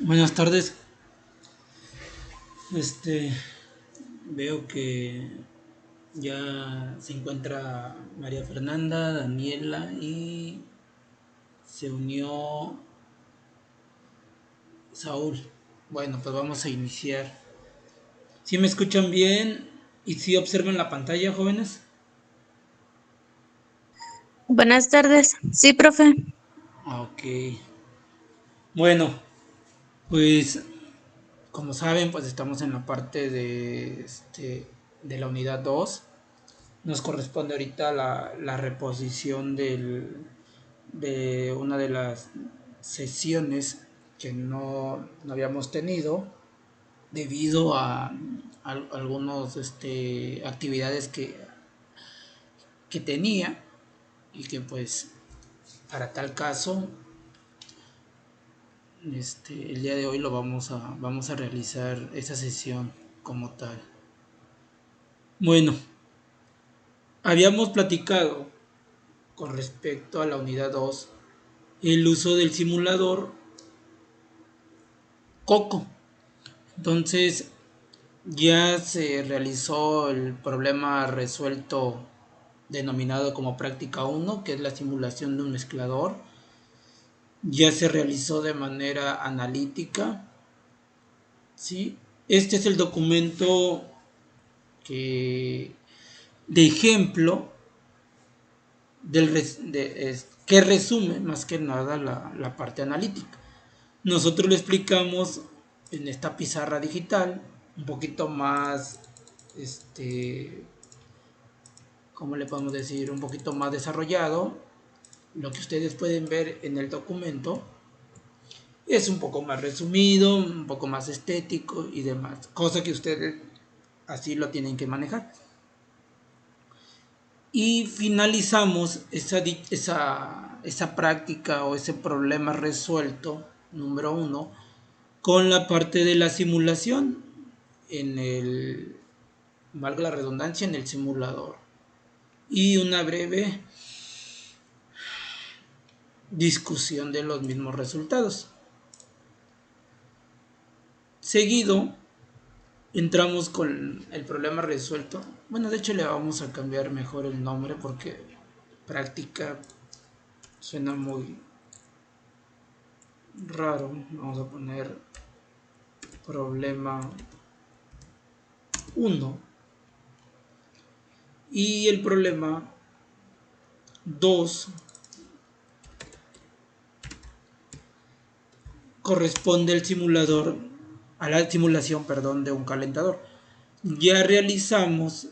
Buenas tardes. Este, veo que ya se encuentra María Fernanda, Daniela y se unió Saúl. Bueno, pues vamos a iniciar. ¿Sí me escuchan bien y sí observan la pantalla, jóvenes? Buenas tardes. Sí, profe. Ok. Bueno, pues como saben, pues estamos en la parte de la unidad 2. Nos corresponde ahorita la reposición de una de las sesiones que no habíamos tenido debido a algunas actividades que tenía y que pues para tal caso el día de hoy vamos a realizar esa sesión como tal. Bueno, habíamos platicado con respecto a la unidad 2 el uso del simulador Coco. Entonces, ya se realizó el problema resuelto denominado como práctica 1, que es la simulación de un mezclador. Ya se realizó de manera analítica, ¿sí? Este es el documento que, de ejemplo que resume más que nada la parte analítica. Nosotros lo explicamos en esta pizarra digital un poquito más, ¿cómo le podemos decir? Un poquito más desarrollado. Lo que ustedes pueden ver en el documento es un poco más resumido, un poco más estético y demás. Cosa que ustedes así lo tienen que manejar. Y finalizamos esa práctica o ese problema resuelto, número 1, con la parte de la simulación en el, valga la redundancia, en el simulador. Y una breve discusión de los mismos resultados. Seguido, entramos con el problema resuelto. Bueno, de hecho le vamos a cambiar mejor el nombre porque práctica suena muy raro. Vamos a poner problema 1 y el problema 2 corresponde al simulador, a la simulación, perdón, de un calentador. Ya realizamos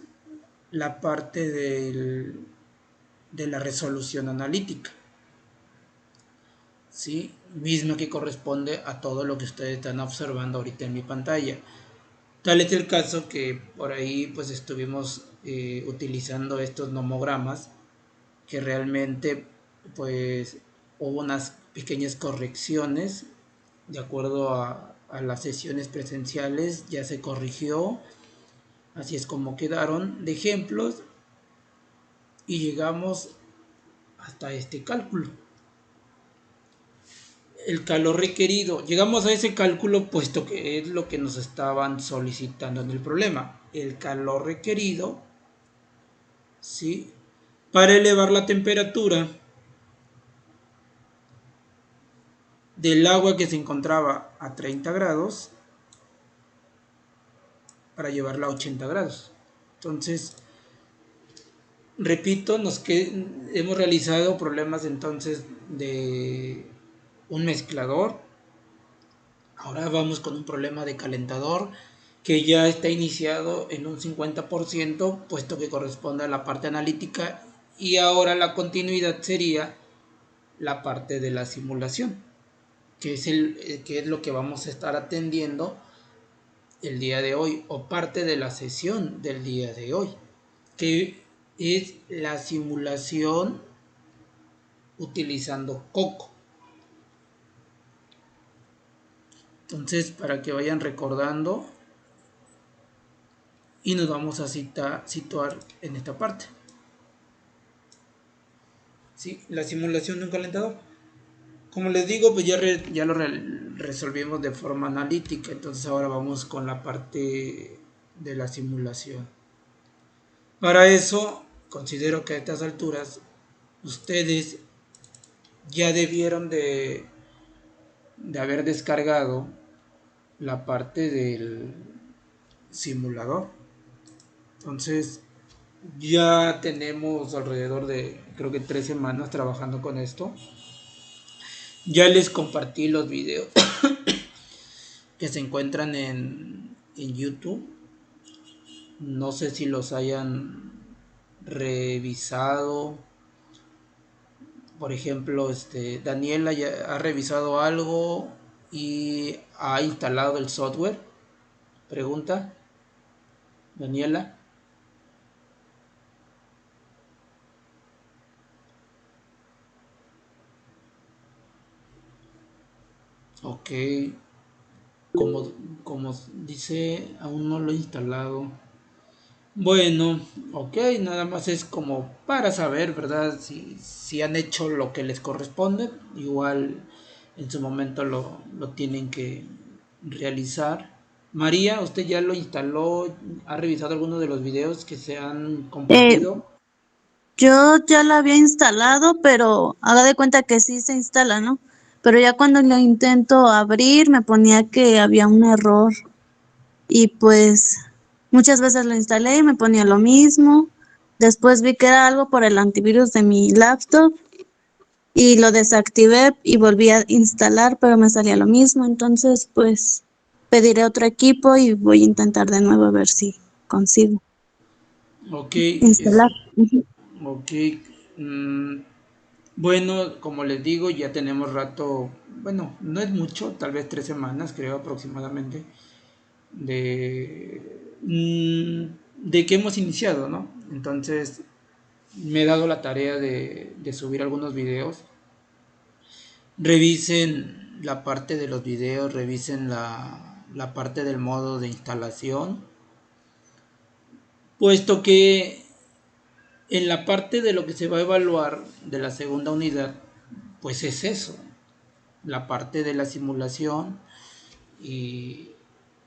la parte de la resolución analítica, ¿sí? Misma que corresponde a todo lo que ustedes están observando ahorita en mi pantalla. Tal es el caso que por ahí pues estuvimos utilizando estos nomogramas que realmente pues hubo unas pequeñas correcciones de acuerdo a las sesiones presenciales, ya se corrigió, así es como quedaron de ejemplos y llegamos hasta este cálculo. El calor requerido, llegamos a ese cálculo puesto que es lo que nos estaban solicitando en el problema. El calor requerido, ¿sí? Para elevar la temperatura del agua que se encontraba a 30 grados para llevarla a 80 grados. Entonces, repito, hemos realizado problemas entonces de un mezclador. Ahora vamos con un problema de calentador que ya está iniciado en un 50%, puesto que corresponde a la parte analítica, y ahora la continuidad sería la parte de la simulación, que es lo que vamos a estar atendiendo el día de hoy, o parte de la sesión del día de hoy, que es la simulación utilizando Coco. Entonces, para que vayan recordando y nos vamos a situar en esta parte. ¿Sí? La simulación de un calentador. Como les digo, pues ya lo resolvimos de forma analítica, entonces ahora vamos con la parte de la simulación. Para eso, considero que a estas alturas ustedes ya debieron de haber descargado la parte del simulador. Entonces, ya tenemos alrededor de, creo que 3 semanas trabajando con esto. Ya les compartí los videos que se encuentran en YouTube. No sé si los hayan revisado. Por ejemplo, Daniela ya ha revisado algo y ha instalado el software. Pregunta, Daniela. Ok, como, como dice, aún no lo he instalado. Bueno, ok, nada más es como para saber, ¿verdad? Si han hecho lo que les corresponde, igual en su momento lo tienen que realizar. María, ¿usted ya lo instaló? ¿Ha revisado algunos de los videos que se han Eh, compartido? yo ya la había instalado, pero haga de cuenta que sí se instala, ¿no? Pero ya cuando lo intento abrir me ponía que había un error y pues muchas veces lo instalé y me ponía lo mismo. Después vi que era algo por el antivirus de mi laptop y lo desactivé y volví a instalar, pero me salía lo mismo. Entonces, pues pediré otro equipo y voy a intentar de nuevo a ver si consigo Ok, instalar. Ujú. ok. mm, bueno, como les digo, ya tenemos rato, bueno, no es mucho, tal vez 3 semanas, creo aproximadamente, de que hemos iniciado, ¿no? Entonces me he dado la tarea de subir algunos videos. Revisen la parte de los videos, revisen la parte del modo de instalación, puesto que en la parte de lo que se va a evaluar de la segunda unidad, pues es eso, la parte de la simulación, y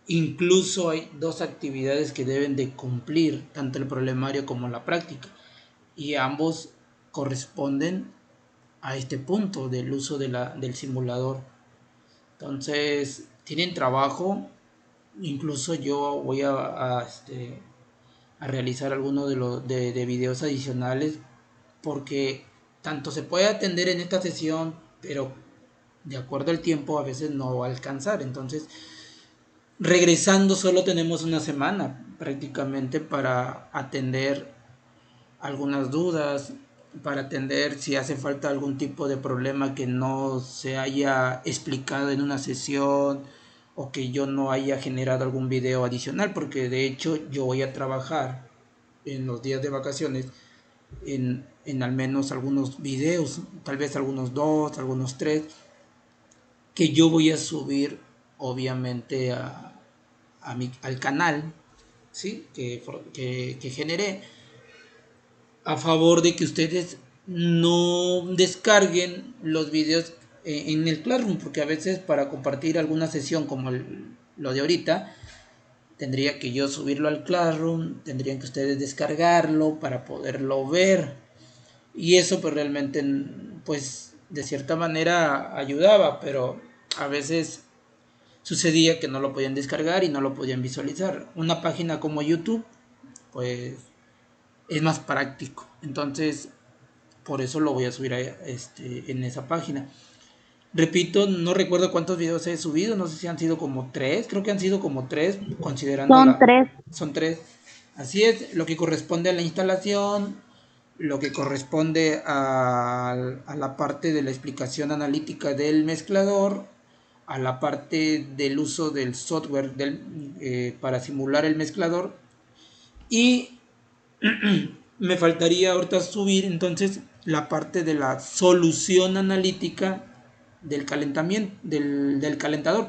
incluso hay dos actividades que deben de cumplir, tanto el problemario como la práctica, y ambos corresponden a este punto del uso del simulador. Entonces, tienen trabajo, incluso yo voy a realizar algunos de videos adicionales, porque tanto se puede atender en esta sesión, pero de acuerdo al tiempo a veces no va a alcanzar. Entonces, regresando solo tenemos una semana prácticamente para atender algunas dudas, para atender si hace falta algún tipo de problema que no se haya explicado en una sesión o que yo no haya generado algún video adicional, porque de hecho yo voy a trabajar en los días de vacaciones en al menos algunos videos, tal vez algunos dos, algunos tres, que yo voy a subir obviamente al canal, ¿sí? Que generé, a favor de que ustedes no descarguen los videos en el Classroom, porque a veces para compartir alguna sesión como lo de ahorita, tendría que yo subirlo al Classroom, tendrían que ustedes descargarlo para poderlo ver, y eso pues realmente, pues de cierta manera ayudaba, pero a veces sucedía que no lo podían descargar y no lo podían visualizar. Una página como YouTube pues es más práctico, entonces por eso lo voy a subir en esa página. Repito, no recuerdo cuántos videos he subido, no sé si han sido como tres, creo que han sido como tres, considerando Son 3. son tres. Así es, lo que corresponde a la instalación, lo que corresponde a la parte de la explicación analítica del mezclador, a la parte del uso del software para simular el mezclador, y me faltaría ahorita subir entonces la parte de la solución analítica del calentamiento, del calentador,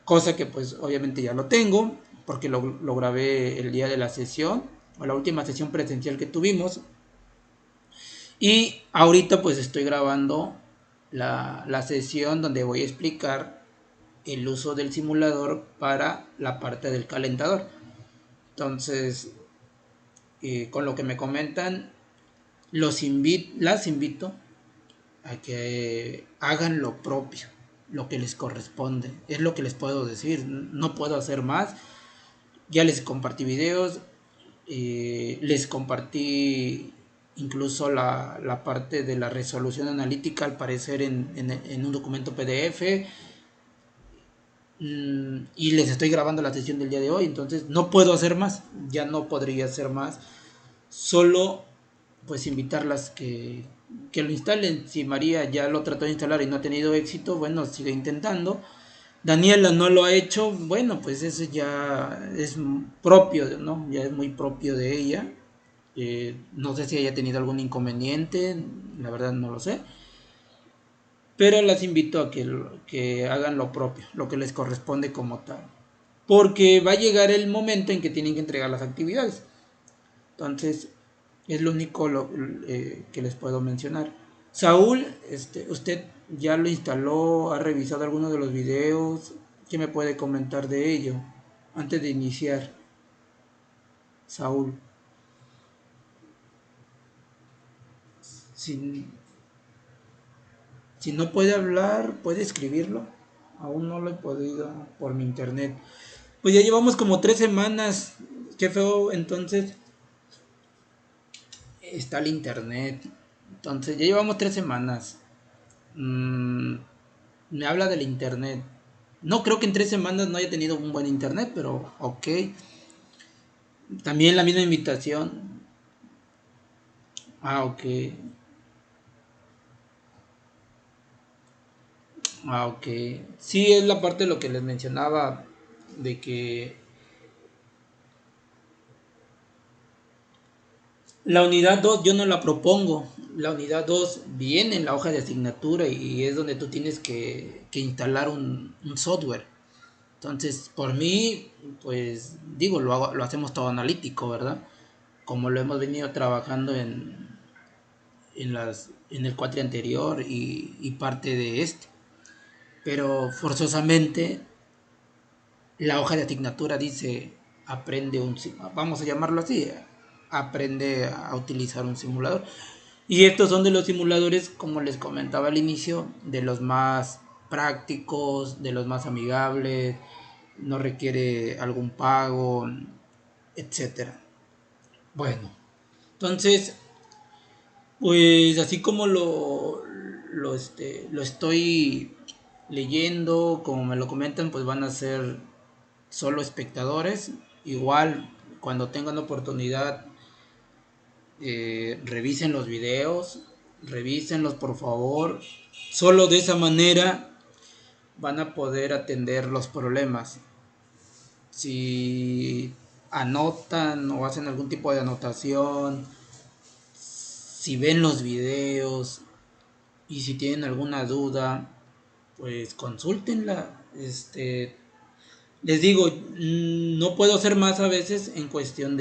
cosa que pues obviamente ya lo tengo, porque lo grabé el día de la sesión, o la última sesión presencial que tuvimos, y ahorita pues estoy grabando la sesión donde voy a explicar el uso del simulador para la parte del calentador. Entonces, con lo que me comentan, las invito a que hagan lo propio, lo que les corresponde. Es lo que les puedo decir. No puedo hacer más. Ya les compartí videos, les compartí incluso la parte de la resolución analítica, al parecer en un documento PDF. Y les estoy grabando la sesión del día de hoy, entonces no puedo hacer más, ya no podría hacer más. Solo pues invitarlas que lo instalen. Si María ya lo trató de instalar y no ha tenido éxito, bueno, sigue intentando. Daniela no lo ha hecho, bueno, pues eso ya es propio, ¿no? Ya es muy propio de ella. No sé si haya tenido algún inconveniente, la verdad no lo sé. Pero las invito a que hagan lo propio, lo que les corresponde como tal. Porque va a llegar el momento en que tienen que entregar las actividades. Entonces, es lo único que les puedo mencionar. Saúl, ¿usted ya lo instaló? ¿Ha revisado alguno de los videos? ¿Qué me puede comentar de ello? Antes de iniciar, Saúl. Si, si no puede hablar, puede escribirlo. Aún no lo he podido por mi internet. Pues ya llevamos como 3 semanas. Qué feo, entonces está el internet. Entonces ya llevamos 3 semanas. Mm, me habla del internet. No creo que en 3 semanas no haya tenido un buen internet, pero ok. También la misma invitación. Ah, ok. Ah, ok. Sí, es la parte de lo que les mencionaba, de que la unidad 2 yo no la propongo. La unidad 2 viene en la hoja de asignatura y es donde tú tienes que instalar un software. Entonces, por mí, pues digo, lo hacemos todo analítico, ¿verdad? Como lo hemos venido trabajando en el cuatri anterior y parte de este. Pero forzosamente la hoja de asignatura dice aprende vamos a llamarlo así, aprende a utilizar un simulador. Y estos son de los simuladores, como les comentaba al inicio, de los más prácticos, de los más amigables, no requiere algún pago, etcétera. Bueno, entonces, pues así como lo estoy leyendo, como me lo comentan, pues van a ser solo espectadores. Igual, cuando tengan oportunidad, revisen los videos, revísenlos por favor. Solo de esa manera van a poder atender los problemas. Si anotan o hacen algún tipo de anotación, si ven los videos y si tienen alguna duda, pues consúltenla. Les digo, no puedo hacer más a veces en cuestión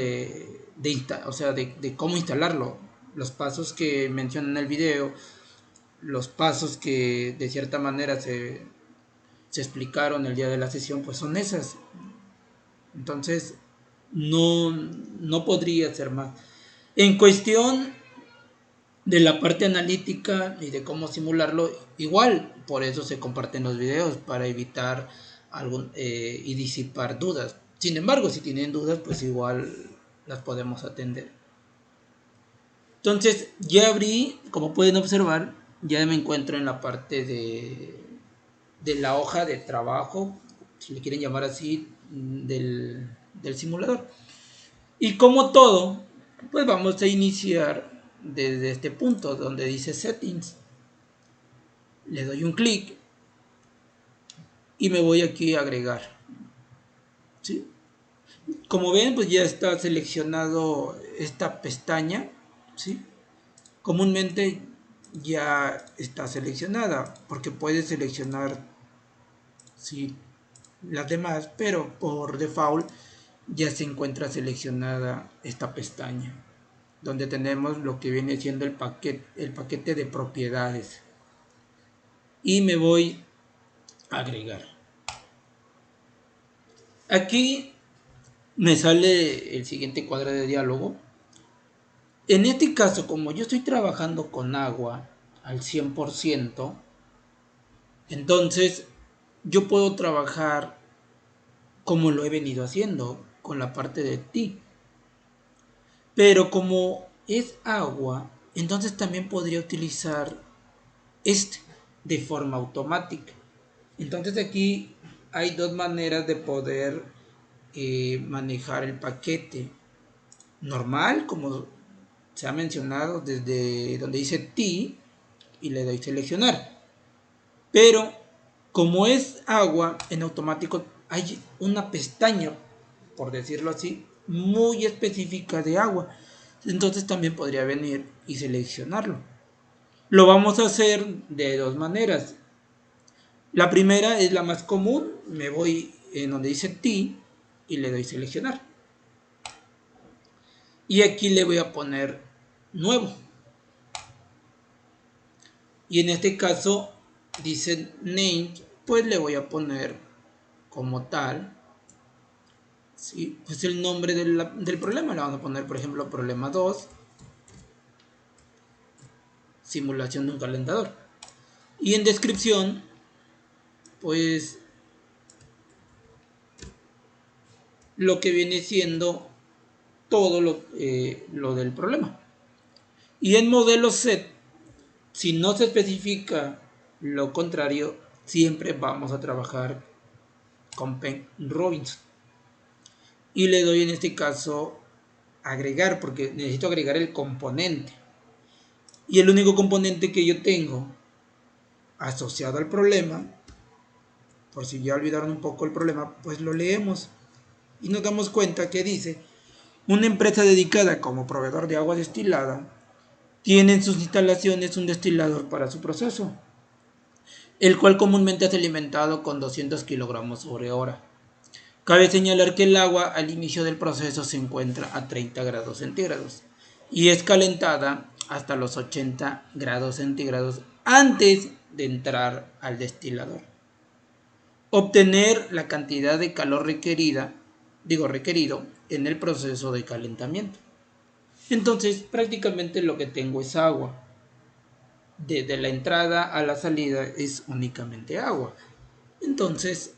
o sea, de cómo instalarlo. Los pasos que mencionan en el video, los pasos que de cierta manera se explicaron el día de la sesión, pues son esas. Entonces, no podría ser más. En cuestión de la parte analítica y de cómo simularlo, igual, por eso se comparten los videos, para evitar y disipar dudas. Sin embargo, si tienen dudas, pues igual las podemos atender. Entonces, ya abrí, como pueden observar, ya me encuentro en la parte de la hoja de trabajo, si le quieren llamar así, del simulador. Y como todo, pues vamos a iniciar desde este punto donde dice settings. Le doy un clic y me voy aquí a agregar. ¿Sí? Como ven, pues ya está seleccionado esta pestaña. ¿Sí? Comúnmente ya está seleccionada porque puedes seleccionar, ¿sí?, las demás, pero por default ya se encuentra seleccionada esta pestaña donde tenemos lo que viene siendo el paquete de propiedades. y me voy a agregar. Aquí me sale el siguiente cuadro de diálogo. En este caso, como yo estoy trabajando con agua al 100%, entonces yo puedo trabajar como lo he venido haciendo con la parte de ti. Pero como es agua, entonces también podría utilizar este de forma automática. Entonces aquí hay dos maneras de poder manejar el paquete. Normal, como se ha mencionado, desde donde dice T y le doy seleccionar. Pero como es agua, en automático hay una pestaña, por decirlo así, muy específica de agua. Entonces también podría venir y seleccionarlo. Lo vamos a hacer de dos maneras. La primera es la más común. Me voy en donde dice T y le doy seleccionar. Y aquí le voy a poner nuevo. Y en este caso dice name, pues le voy a poner como tal, ¿sí? Pues el nombre del problema. Le vamos a poner, por ejemplo, problema 2, simulación de un calentador. Y en descripción, pues lo que viene siendo todo lo del problema. Y en modelo set, si no se especifica lo contrario, siempre vamos a trabajar con Penn Robinson. Y le doy en este caso agregar, porque necesito agregar el componente. Y el único componente que yo tengo asociado al problema, por si ya olvidaron un poco el problema, pues lo leemos. Y nos damos cuenta que dice: una empresa dedicada como proveedor de agua destilada tiene en sus instalaciones un destilador para su proceso, el cual comúnmente es alimentado con 200 kilogramos sobre hora. Cabe señalar que el agua al inicio del proceso se encuentra a 30 grados centígrados y es calentada hasta los 80 grados centígrados antes de entrar al destilador. Obtener la cantidad de calor requerido en el proceso de calentamiento. Entonces prácticamente lo que tengo es agua. Desde la entrada a la salida es únicamente agua. Entonces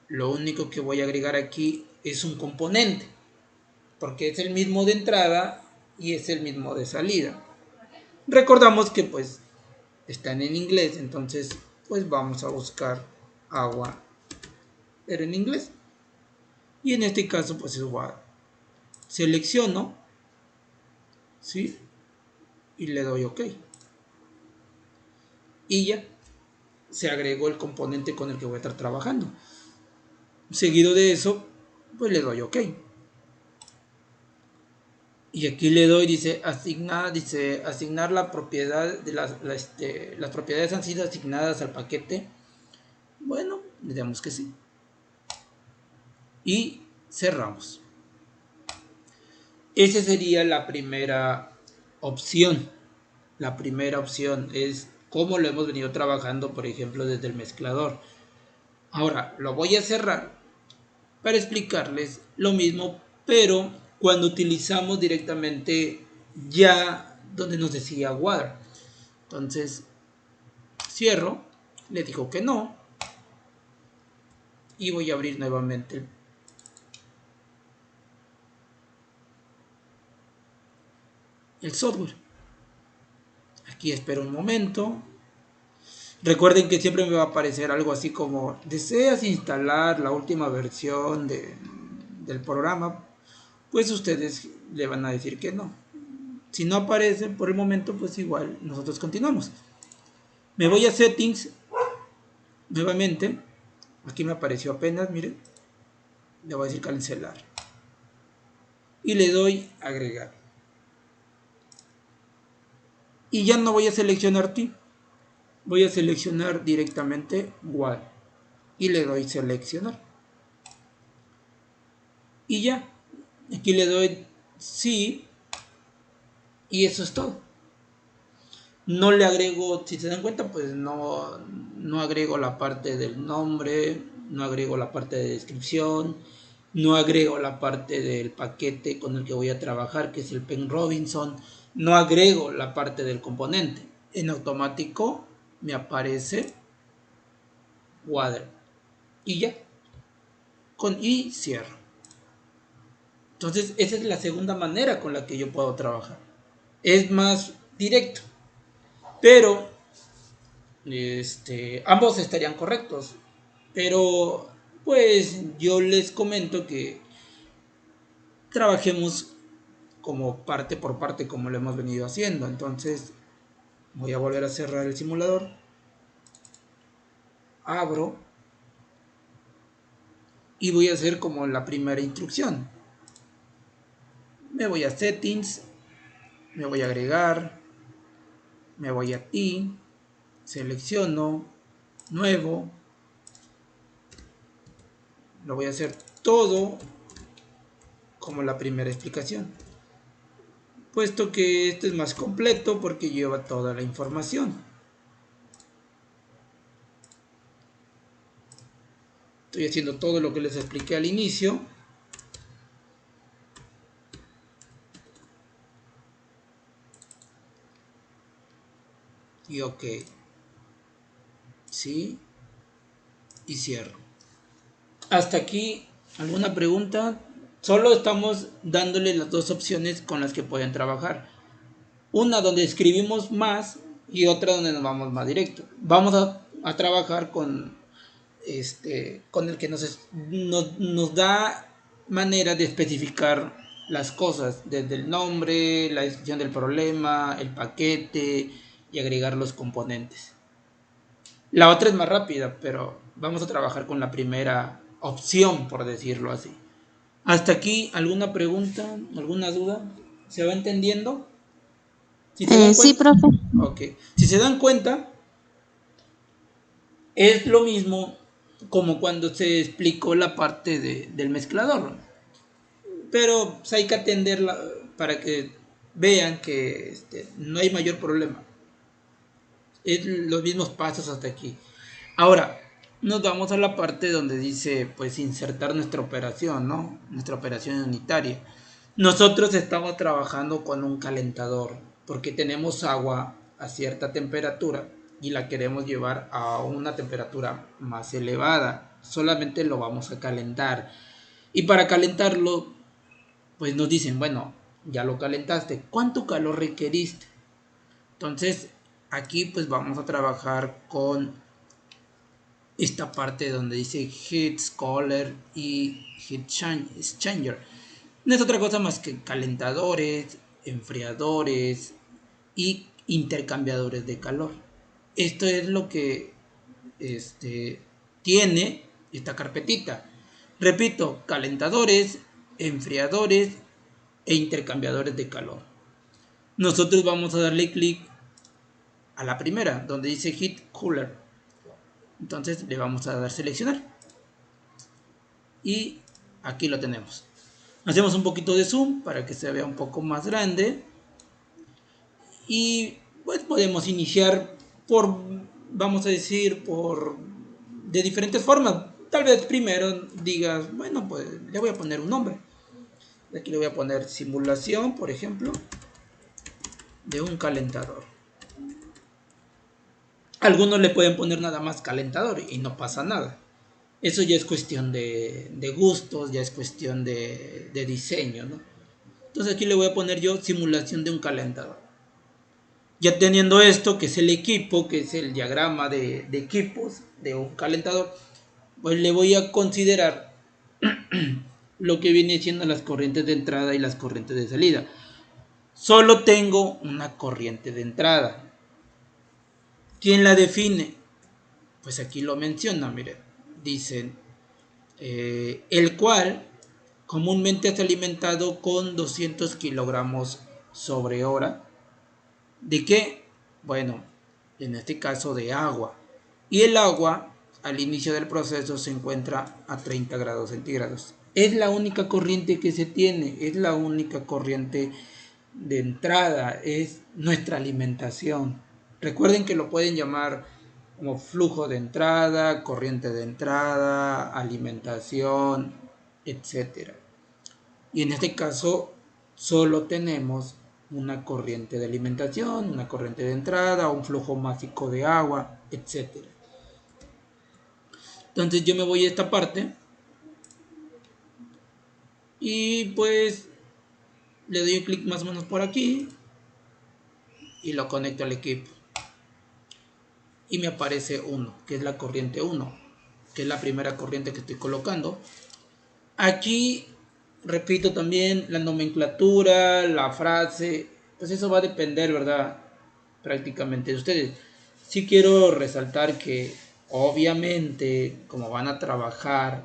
lo único que voy a agregar aquí es un componente, porque es el mismo de entrada y es el mismo de salida. Recordamos que pues están en inglés, entonces pues vamos a buscar agua, pero en inglés. Y en este caso pues es water. Selecciono, ¿sí? Y le doy OK. Y ya se agregó el componente con el que voy a estar trabajando. Seguido de eso, pues le doy OK. Y aquí le doy, dice asignar la propiedad de las propiedades han sido asignadas al paquete. Bueno, le damos que sí. Y cerramos. Esa sería la primera opción. La primera opción es cómo lo hemos venido trabajando, por ejemplo, desde el mezclador. Ahora lo voy a cerrar para explicarles lo mismo, pero cuando utilizamos directamente ya donde nos decía water. Entonces cierro, le digo que no y voy a abrir nuevamente el software. Aquí espero un momento. Recuerden que siempre me va a aparecer algo así como: ¿deseas instalar la última versión del programa? Pues ustedes le van a decir que no. Si no aparece por el momento, pues igual nosotros continuamos. Me voy a settings nuevamente. Aquí me apareció apenas, miren. Le voy a decir cancelar. Y le doy agregar. Y ya no voy a seleccionar ti. Voy a seleccionar directamente water. Y le doy seleccionar. Y ya. Aquí le doy sí. Y eso es todo. No le agrego, si se dan cuenta, pues no agrego la parte del nombre, no agrego la parte de descripción, no agrego la parte del paquete con el que voy a trabajar, que es el Pen Robinson, no agrego la parte del componente. En automático me aparece Water y ya, con y cierro. Entonces, esa es la segunda manera con la que yo puedo trabajar. Es más directo, pero ambos estarían correctos. Pero pues yo les comento que trabajemos como parte por parte como lo hemos venido haciendo. Entonces voy a volver a cerrar el simulador. Abro y voy a hacer como la primera instrucción. Me voy a settings, me voy a agregar, me voy a ti, selecciono, nuevo, lo voy a hacer todo como la primera explicación, puesto que esto es más completo porque lleva toda la información. Estoy haciendo todo lo que les expliqué al inicio. Y ok. Sí. Y cierro. Hasta aquí, ¿alguna pregunta? Solo estamos dándole las dos opciones con las que pueden trabajar. Una donde escribimos más y otra donde nos vamos más directo. Vamos a trabajar con el que nos da manera de especificar las cosas, desde el nombre, la descripción del problema, el paquete y agregar los componentes. La otra es más rápida, pero vamos a trabajar con la primera opción, por decirlo así. Hasta aquí, ¿alguna pregunta, alguna duda? ¿Se va entendiendo? Si se dan Sí, cuenta, profe. ok. Si se dan cuenta, es lo mismo como cuando se explicó la parte del mezclador. Pero pues, hay que atenderla para que vean que no hay mayor problema. Es los mismos pasos hasta aquí. Ahora, nos vamos a la parte donde dice, pues, insertar nuestra operación, ¿no? Nuestra operación unitaria. Nosotros estamos trabajando con un calentador porque tenemos agua a cierta temperatura y la queremos llevar a una temperatura más elevada. Solamente lo vamos a calentar. Y para calentarlo, pues nos dicen, bueno, ya lo calentaste, ¿cuánto calor requeriste? Entonces, aquí pues vamos a trabajar con esta parte donde dice Heat Caller y Heat Exchanger. No es otra cosa más que calentadores, enfriadores y intercambiadores de calor. Esto es lo que tiene esta carpetita. Repito, calentadores, enfriadores e intercambiadores de calor. Nosotros vamos a darle clic a la primera, donde dice Heat Cooler. Entonces le vamos a dar seleccionar. Y aquí lo tenemos. Hacemos un poquito de zoom para que se vea un poco más grande. Y pues podemos iniciar por, vamos a decir, de diferentes formas. Tal vez primero digas, bueno, pues le voy a poner un nombre. Aquí le voy a poner simulación, por ejemplo, de un calentador. Algunos le pueden poner nada más calentador y no pasa nada. Eso ya es cuestión de gustos, ya es cuestión de diseño, ¿no? Entonces aquí le voy a poner yo simulación de un calentador. Ya teniendo esto, que es el equipo, que es el diagrama de equipos de un calentador, pues le voy a considerar lo que viene siendo las corrientes de entrada y las corrientes de salida. Solo tengo una corriente de entrada. ¿Quién la define? Pues aquí lo menciona, miren. Dicen, el cual comúnmente es alimentado con 200 kilogramos sobre hora. ¿De qué? Bueno, en este caso de agua. Y el agua al inicio del proceso se encuentra a 30 grados centígrados. Es la única corriente que se tiene, es la única corriente de entrada, es nuestra alimentación. Recuerden que lo pueden llamar como flujo de entrada, corriente de entrada, alimentación, etcétera. Y en este caso solo tenemos una corriente de alimentación, una corriente de entrada, un flujo másico de agua, etcétera. Entonces yo me voy a esta parte y pues le doy un clic más o menos por aquí y lo conecto al equipo. Y me aparece 1, que es la corriente 1, que es la primera corriente que estoy colocando. Aquí repito también la nomenclatura, la frase, pues eso va a depender, ¿verdad? Prácticamente de ustedes. Sí quiero resaltar que obviamente como van a trabajar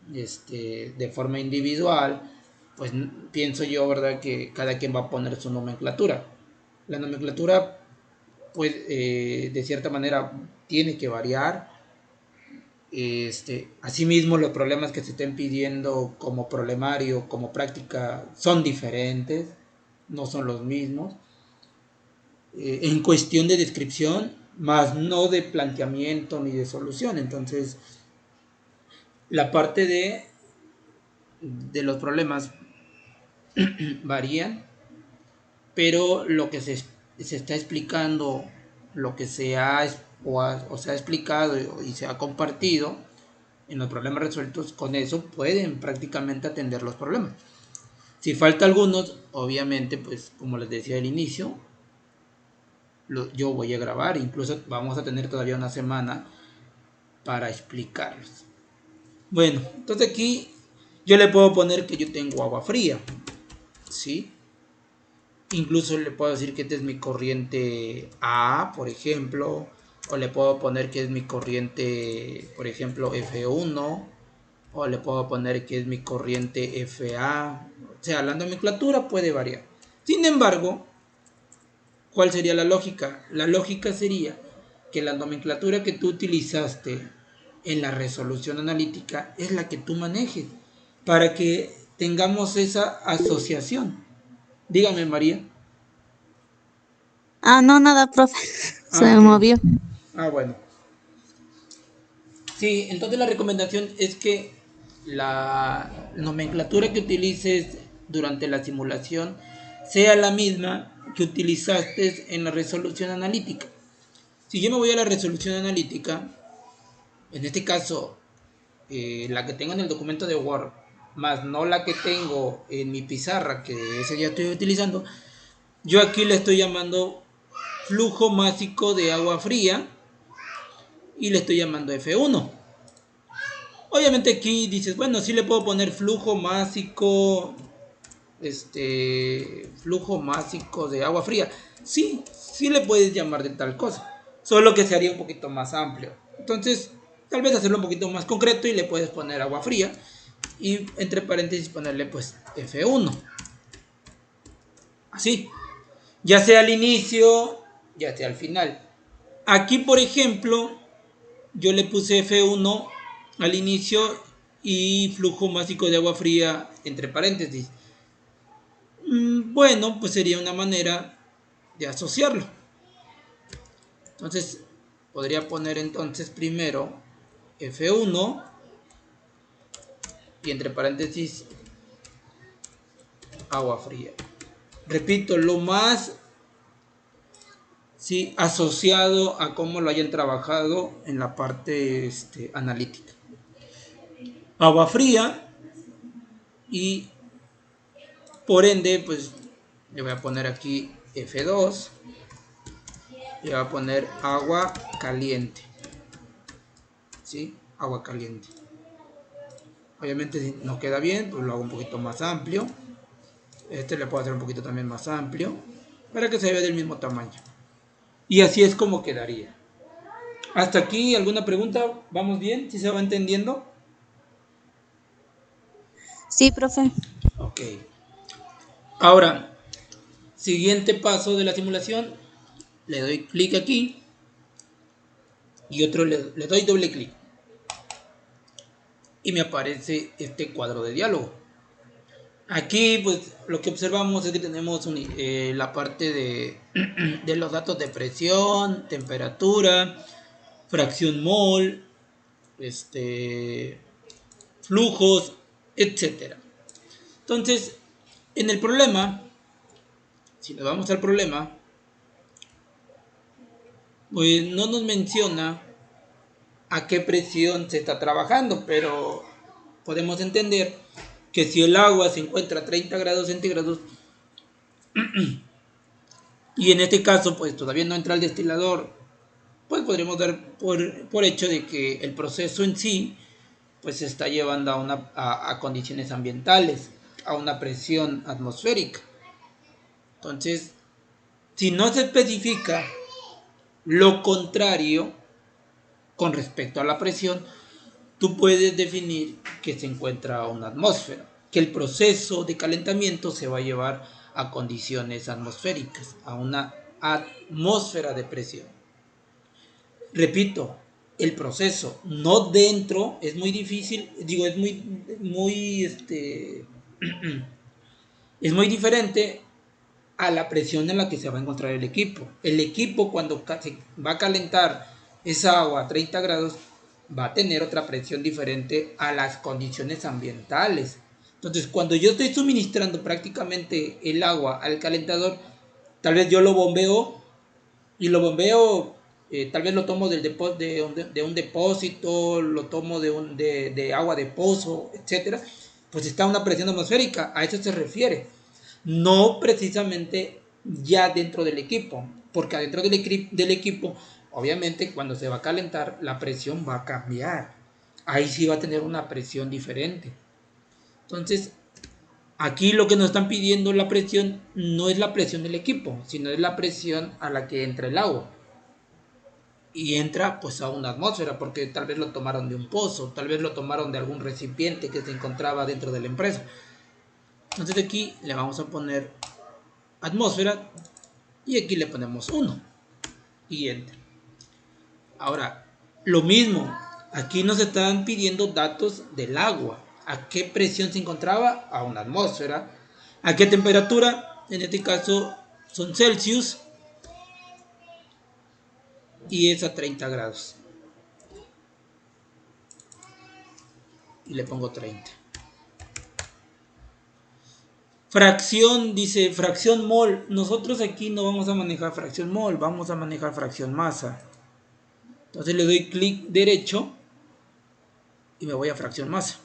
de forma individual, pues pienso yo, ¿verdad? Que cada quien va a poner su nomenclatura. La nomenclatura, pues, de cierta manera tiene que variar. Asimismo, los problemas que se estén pidiendo como problemario, como práctica, son diferentes, no son los mismos. En cuestión de descripción, más no de planteamiento ni de solución. Entonces, la parte de los problemas varían, pero lo que se está explicando, lo que se ha, o se ha explicado y se ha compartido en los problemas resueltos, con eso pueden prácticamente atender los problemas. Si falta algunos, obviamente, pues como les decía al inicio, yo voy a grabar, incluso vamos a tener todavía una semana para explicarlos. Bueno, entonces aquí yo le puedo poner que yo tengo agua fría, ¿sí? Incluso le puedo decir que esta es mi corriente A, por ejemplo, o le puedo poner que es mi corriente, por ejemplo, F1, o le puedo poner que es mi corriente FA. O sea, la nomenclatura puede variar. Sin embargo, ¿cuál sería la lógica? La lógica sería que la nomenclatura que tú utilizaste en la resolución analítica es la que tú manejes para que tengamos esa asociación. Dígame, María. Ah, no, nada, profe. Se Ah, me ok. movió. Ah, bueno. Sí, entonces la recomendación es que la nomenclatura que utilices durante la simulación sea la misma que utilizaste en la resolución analítica. Si yo me voy a la resolución analítica, en este caso la que tengo en el documento de Word, más no la que tengo en mi pizarra, que ese ya estoy utilizando, yo aquí le estoy llamando flujo másico de agua fría y le estoy llamando F1. Obviamente aquí dices, bueno, sí le puedo poner flujo másico de agua fría. Sí, sí le puedes llamar de tal cosa, solo que se haría un poquito más amplio. Entonces, tal vez hacerlo un poquito más concreto y le puedes poner agua fría y entre paréntesis ponerle pues F1. Así, ya sea al inicio, ya sea al final. Aquí, por ejemplo, yo le puse F1 al inicio y flujo másico de agua fría entre paréntesis. Bueno, pues sería una manera de asociarlo. Entonces, podría poner entonces primero F1 y entre paréntesis agua fría. Repito, lo más sí, asociado a cómo lo hayan trabajado en la parte analítica. Agua fría y por ende, pues le voy a poner aquí F2 y voy a poner agua caliente. ¿Sí? Agua caliente. Obviamente si no queda bien, pues lo hago un poquito más amplio. Este le puedo hacer un poquito también más amplio para que se vea del mismo tamaño. Y así es como quedaría. Hasta aquí, ¿alguna pregunta? ¿Vamos bien? ¿Sí se va entendiendo? Sí, profe. Ok. Ahora, siguiente paso de la simulación. Le doy clic aquí y otro le doy doble clic. Y me aparece este cuadro de diálogo. Aquí, pues, lo que observamos es que tenemos la parte de los datos de presión, temperatura, fracción mol, flujos, etcétera. Entonces, en el problema, si nos vamos al problema, pues no nos menciona a qué presión se está trabajando, pero podemos entender que si el agua se encuentra a 30 grados centígrados y en este caso pues todavía no entra el destilador, pues podríamos dar por hecho de que el proceso en sí pues se está llevando a condiciones ambientales, a una presión atmosférica. Entonces, si no se especifica lo contrario con respecto a la presión, tú puedes definir que se encuentra una atmósfera, que el proceso de calentamiento se va a llevar a condiciones atmosféricas, a una atmósfera de presión. Repito, el proceso, no dentro, es muy difícil, digo, es es muy diferente a la presión en la que se va a encontrar el equipo. El equipo cuando se va a calentar esa agua a 30 grados va a tener otra presión diferente a las condiciones ambientales. Entonces, cuando yo estoy suministrando prácticamente el agua al calentador, tal vez yo lo bombeo y lo bombeo, tal vez lo tomo de un depósito, lo tomo de agua de pozo, etcétera. Pues está una presión atmosférica, a eso se refiere. No precisamente ya dentro del equipo, porque adentro del equipo, obviamente cuando se va a calentar, la presión va a cambiar. Ahí sí va a tener una presión diferente. Entonces, aquí lo que nos están pidiendo la presión no es la presión del equipo, sino es la presión a la que entra el agua. Y entra pues a una atmósfera, porque tal vez lo tomaron de un pozo, tal vez lo tomaron de algún recipiente que se encontraba dentro de la empresa. Entonces aquí le vamos a poner atmósfera y aquí le ponemos 1 y enter. Ahora, lo mismo, aquí nos están pidiendo datos del agua. ¿A qué presión se encontraba? A una atmósfera. ¿A qué temperatura? En este caso son Celsius y es a 30 grados. Y le pongo 30. Fracción, dice fracción mol. Nosotros aquí no vamos a manejar fracción mol, vamos a manejar fracción masa. Entonces le doy clic derecho y me voy a fracción masa.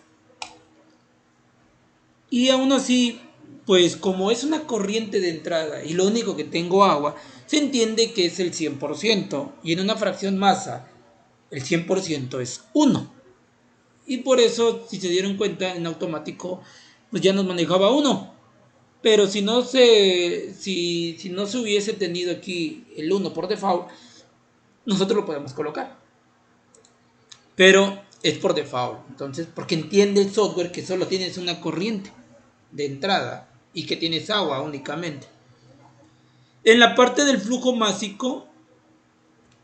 Y aún así, pues como es una corriente de entrada y lo único que tengo agua, se entiende que es el 100%. Y en una fracción masa, el 100% es 1. Y por eso, si se dieron cuenta, en automático, pues ya nos manejaba 1. Pero si no si no se hubiese tenido aquí el 1 por default, nosotros lo podemos colocar. Pero es por default. Entonces, porque entiende el software que solo tienes una corriente de entrada y que tienes agua únicamente. En la parte del flujo másico,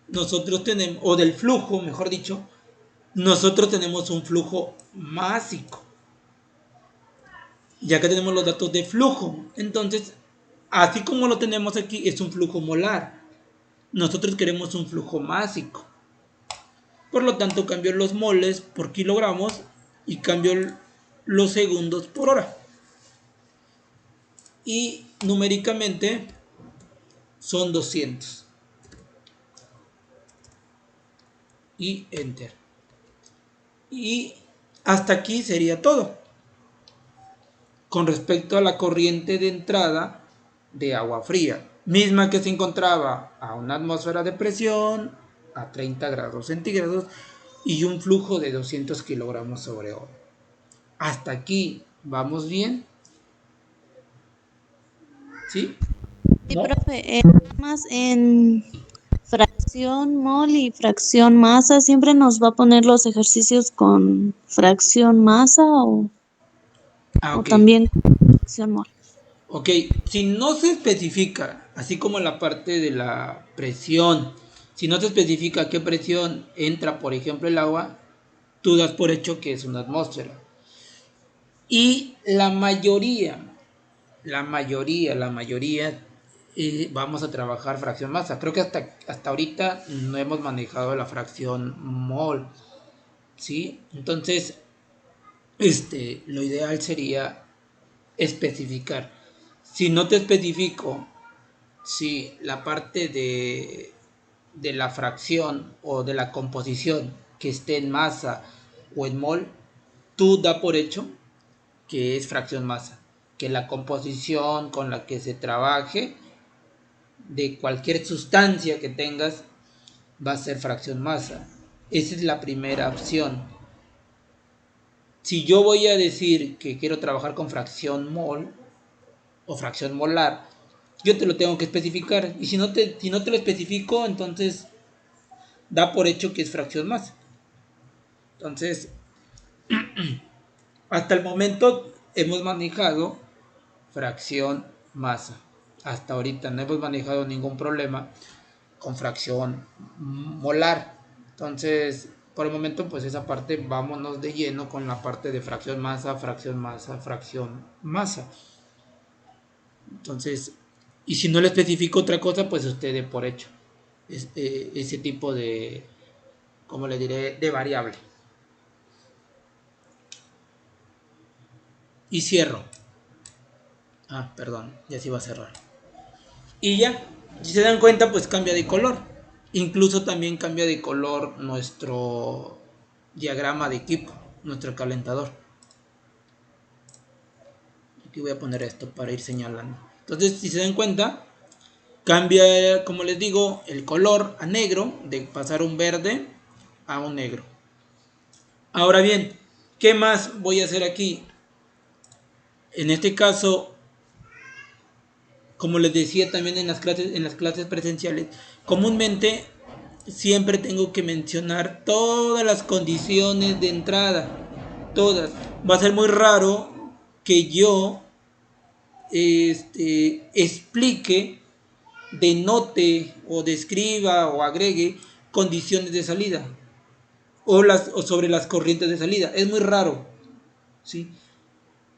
nosotros tenemos, o del flujo, mejor dicho, nosotros tenemos un flujo másico. Ya que tenemos los datos de flujo. Entonces, así como lo tenemos aquí, es un flujo molar. Nosotros queremos un flujo másico. Por lo tanto, cambio los moles por kilogramos y cambio los segundos por hora. Y numéricamente son 200. Y enter. Y hasta aquí sería todo. Con respecto a la corriente de entrada de agua fría, misma que se encontraba a una atmósfera de presión a 30 grados centígrados y un flujo de 200 kilogramos sobre hora. Hasta aquí, ¿vamos bien? ¿Sí? Sí, ¿No? profe, nada más en fracción mol y fracción masa, ¿siempre nos va a poner los ejercicios con fracción masa o Ok. también con fracción mol? Ok, si no se especifica, así como en la parte de la presión, si no se especifica a qué presión entra, por ejemplo, el agua, tú das por hecho que es una atmósfera. Y la mayoría, vamos a trabajar fracción masa. Creo que hasta ahorita no hemos manejado la fracción mol, ¿sí? Entonces, lo ideal sería especificar. Si no te especifico, si la parte de la fracción o de la composición que esté en masa o en mol, tú da por hecho que es fracción masa, que la composición con la que se trabaje de cualquier sustancia que tengas va a ser fracción masa. Esa es la primera opción. Si yo voy a decir que quiero trabajar con fracción mol o fracción molar, yo te lo tengo que especificar. Y si no te lo especifico, entonces da por hecho que es fracción masa. Entonces, hasta el momento hemos manejado fracción masa. Hasta ahorita no hemos manejado ningún problema con fracción molar. Entonces, por el momento, pues esa parte vámonos de lleno con la parte de fracción masa, fracción masa, fracción masa. Entonces, y si no le especifico otra cosa, pues usted dé por hecho ese tipo de, ¿cómo le diré?, de variable. Y cierro. Perdón, ya se iba a cerrar. Y ya, si se dan cuenta, pues cambia de color. Incluso también cambia de color nuestro diagrama de equipo, nuestro calentador. Aquí voy a poner esto para ir señalando. Entonces, si se dan cuenta, cambia, como les digo, el color a negro, de pasar un verde a un negro. Ahora bien, ¿qué más voy a hacer aquí? En este caso, como les decía también en las clases presenciales, comúnmente siempre tengo que mencionar todas las condiciones de entrada, todas. Va a ser muy raro que yo explique, denote o describa o agregue condiciones de salida o sobre las corrientes de salida. Es muy raro, ¿sí?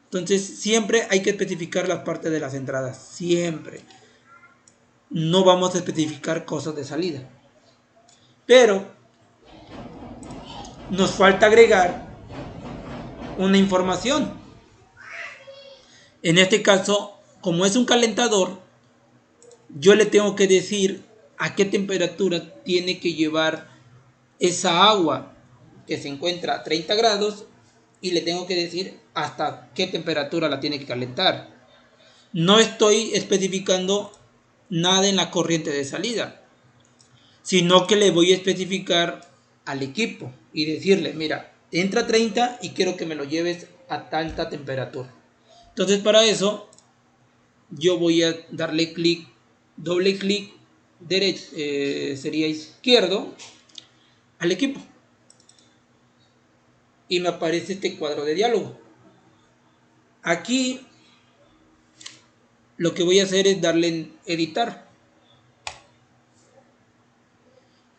Entonces siempre hay que especificar las partes de las entradas, siempre. No vamos a especificar cosas de salida. Pero nos falta agregar una información. En este caso, como es un calentador, yo le tengo que decir a qué temperatura tiene que llevar esa agua que se encuentra a 30 grados y le tengo que decir hasta qué temperatura la tiene que calentar. No estoy especificando nada en la corriente de salida, sino que le voy a especificar al equipo y decirle, mira, entra a 30 y quiero que me lo lleves a tanta temperatura. Entonces para eso yo voy a darle clic, doble clic derecho, sería izquierdo, al equipo. Y me aparece este cuadro de diálogo. Aquí lo que voy a hacer es darle en editar.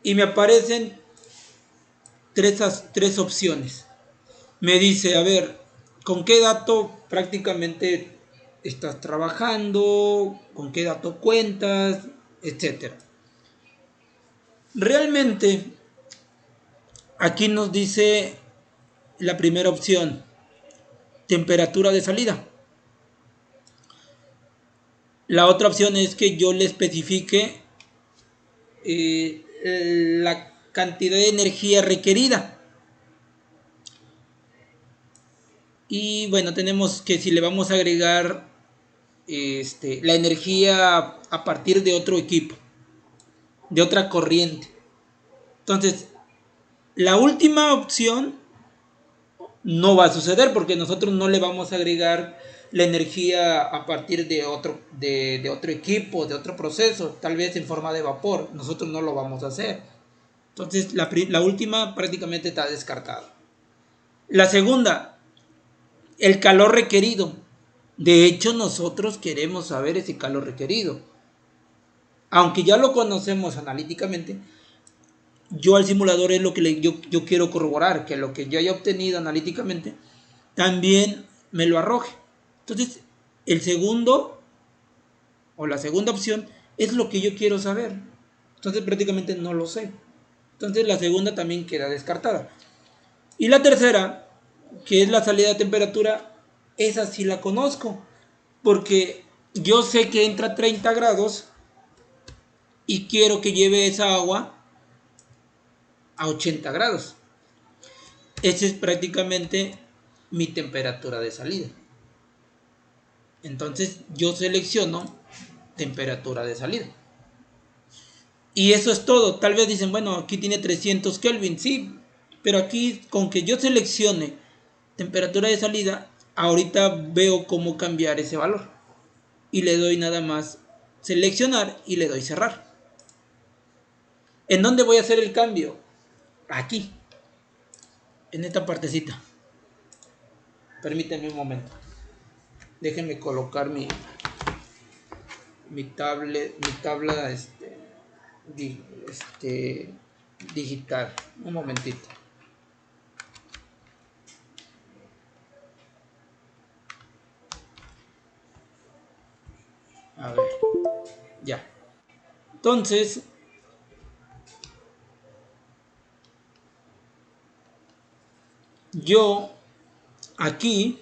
Y me aparecen tres opciones. Me dice, a ver, ¿con qué dato prácticamente estás trabajando? ¿Con qué dato cuentas? Etcétera. Realmente, aquí nos dice la primera opción, temperatura de salida. La otra opción es que yo le especifique la cantidad de energía requerida. Y bueno, tenemos que si le vamos a agregar la energía a partir de otro equipo, de otra corriente. Entonces, la última opción no va a suceder porque nosotros no le vamos a agregar la energía a partir de otro equipo, de otro proceso, tal vez en forma de vapor. Nosotros no lo vamos a hacer. Entonces, la última prácticamente está descartada. La segunda, el calor requerido. De hecho, nosotros queremos saber ese calor requerido. Aunque ya lo conocemos analíticamente, yo al simulador es lo que yo quiero corroborar, que lo que yo haya obtenido analíticamente también me lo arroje. Entonces, el segundo o la segunda opción es lo que yo quiero saber. Entonces, prácticamente no lo sé. Entonces, la segunda también queda descartada. Y la tercera, que es la salida de temperatura, esa sí la conozco. Porque yo sé que entra a 30 grados y quiero que lleve esa agua a 80 grados. Esa es prácticamente mi temperatura de salida. Entonces yo selecciono temperatura de salida. Y eso es todo. Tal vez dicen, bueno, aquí tiene 300 Kelvin, sí, pero aquí con que yo seleccione temperatura de salida, ahorita veo cómo cambiar ese valor. Y le doy nada más seleccionar y le doy cerrar. ¿En dónde voy a hacer el cambio? Aquí, en esta partecita. Permítanme un momento. Déjenme colocar mi tabla digital. Un momentito. A ver, ya. Entonces, yo aquí,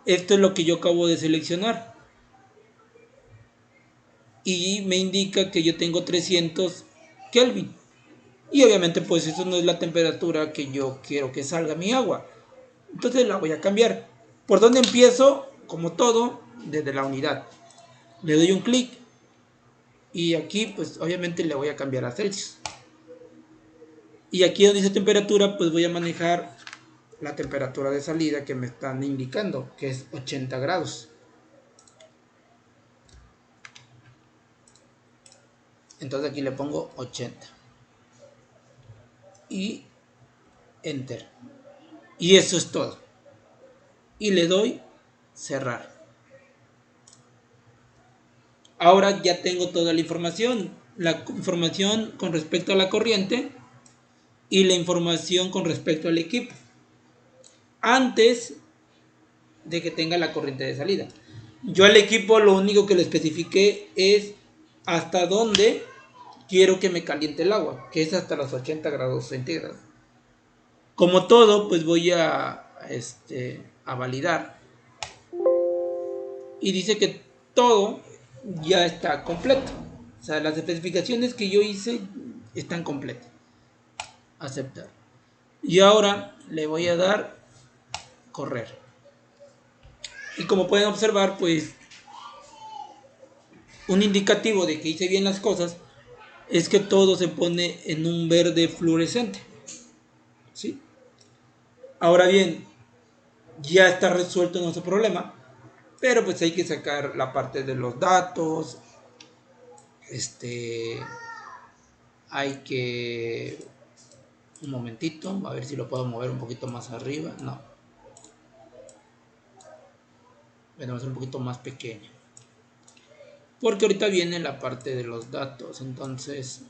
esto es lo que yo acabo de seleccionar. Y me indica que yo tengo 300 Kelvin. Y obviamente pues eso no es la temperatura que yo quiero que salga mi agua. Entonces la voy a cambiar. ¿Por dónde empiezo? Como todo, desde la unidad. Le doy un clic. Y aquí pues obviamente le voy a cambiar a Celsius. Y aquí donde dice temperatura pues voy a manejar la temperatura de salida que me están indicando, que es 80 grados. Entonces aquí le pongo 80. Y Enter. Y eso es todo. Y le doy cerrar. Ahora ya tengo toda la información. La información con respecto a la corriente y la información con respecto al equipo. Antes de que tenga la corriente de salida. Yo al equipo lo único que le especifiqué es hasta dónde quiero que me caliente el agua, que es hasta los 80 grados centígrados. Como todo, pues voy a validar. Y dice que todo ya está completo. O sea, las especificaciones que yo hice están completas. Aceptar. Y ahora le voy a dar correr. Y como pueden observar, pues un indicativo de que hice bien las cosas es que todo se pone en un verde fluorescente. ¿Sí? Ahora bien, ya está resuelto nuestro problema, pero pues hay que sacar la parte de los datos. Hay que un momentito, a ver si lo puedo mover un poquito más arriba. No, bueno, va a ser un poquito más pequeño, porque ahorita viene la parte de los datos. Entonces,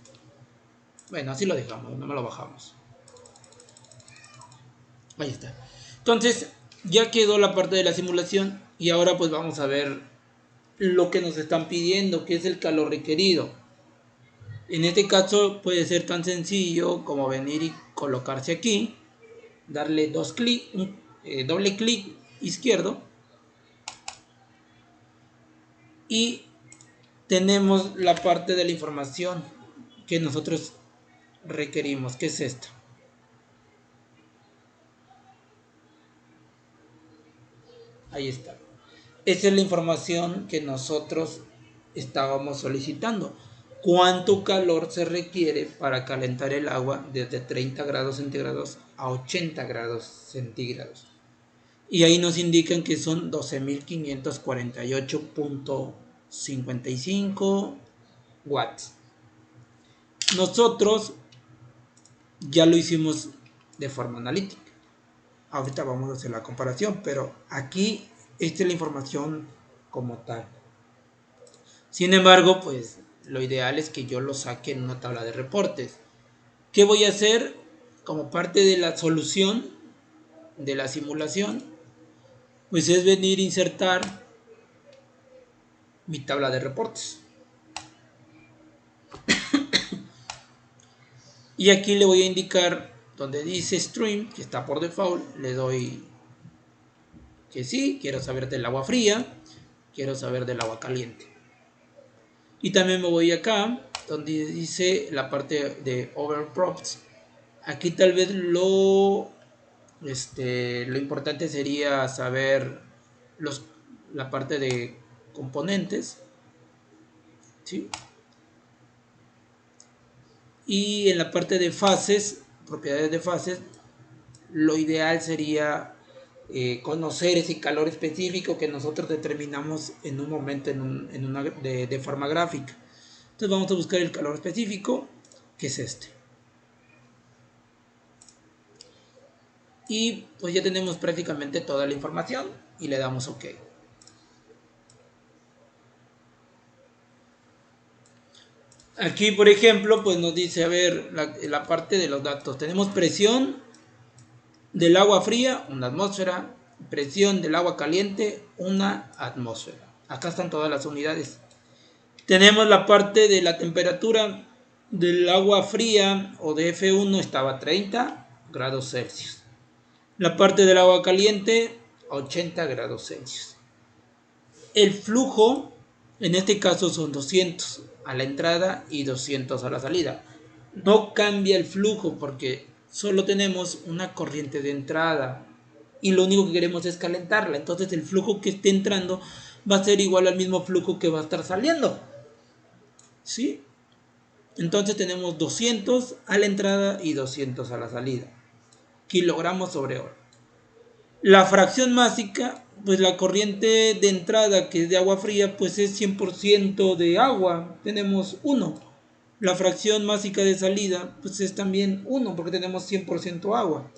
bueno, así lo dejamos, no me lo bajamos. Ahí está. Entonces, ya quedó la parte de la simulación y ahora pues vamos a ver lo que nos están pidiendo, que es el calor requerido. En este caso puede ser tan sencillo como venir y colocarse aquí, darle doble clic izquierdo y tenemos la parte de la información que nosotros requerimos, que es esto. Ahí está. Esa es la información que nosotros estábamos solicitando. ¿Cuánto calor se requiere para calentar el agua desde 30 grados centígrados a 80 grados centígrados? Y ahí nos indican que son 12.548.55 watts. Nosotros ya lo hicimos de forma analítica. Ahorita vamos a hacer la comparación, pero aquí esta es la información como tal. Sin embargo, pues lo ideal es que yo lo saque en una tabla de reportes. ¿Qué voy a hacer? Como parte de la solución, de la simulación, pues es venir a insertar mi tabla de reportes. Y aquí le voy a indicar donde dice stream, que está por default, le doy que sí, quiero saber del agua fría, quiero saber del agua caliente. Y también me voy acá, donde dice la parte de overprops. Aquí tal vez lo importante sería saber la parte de componentes, ¿sí? Y en la parte de fases, propiedades de fases, lo ideal sería conocer ese calor específico que nosotros determinamos en un momento de forma gráfica. Entonces vamos a buscar el calor específico, que es este. Y pues ya tenemos prácticamente toda la información y le damos OK. Aquí, por ejemplo, pues nos dice, a ver, la parte de los datos. Tenemos presión del agua fría, una atmósfera. Presión del agua caliente, una atmósfera. Acá están todas las unidades. Tenemos la parte de la temperatura del agua fría o de F1 estaba a 30 grados Celsius. La parte del agua caliente a 80 grados Celsius. El flujo, en este caso son 200 a la entrada y 200 a la salida. No cambia el flujo porque solo tenemos una corriente de entrada y lo único que queremos es calentarla. Entonces el flujo que esté entrando va a ser igual al mismo flujo que va a estar saliendo, ¿sí? Entonces tenemos 200 a la entrada y 200 a la salida. Kilogramos sobre hora. La fracción másica, pues la corriente de entrada que es de agua fría, pues es 100% de agua. Tenemos 1. La fracción másica de salida, pues es también 1 porque tenemos 100% agua.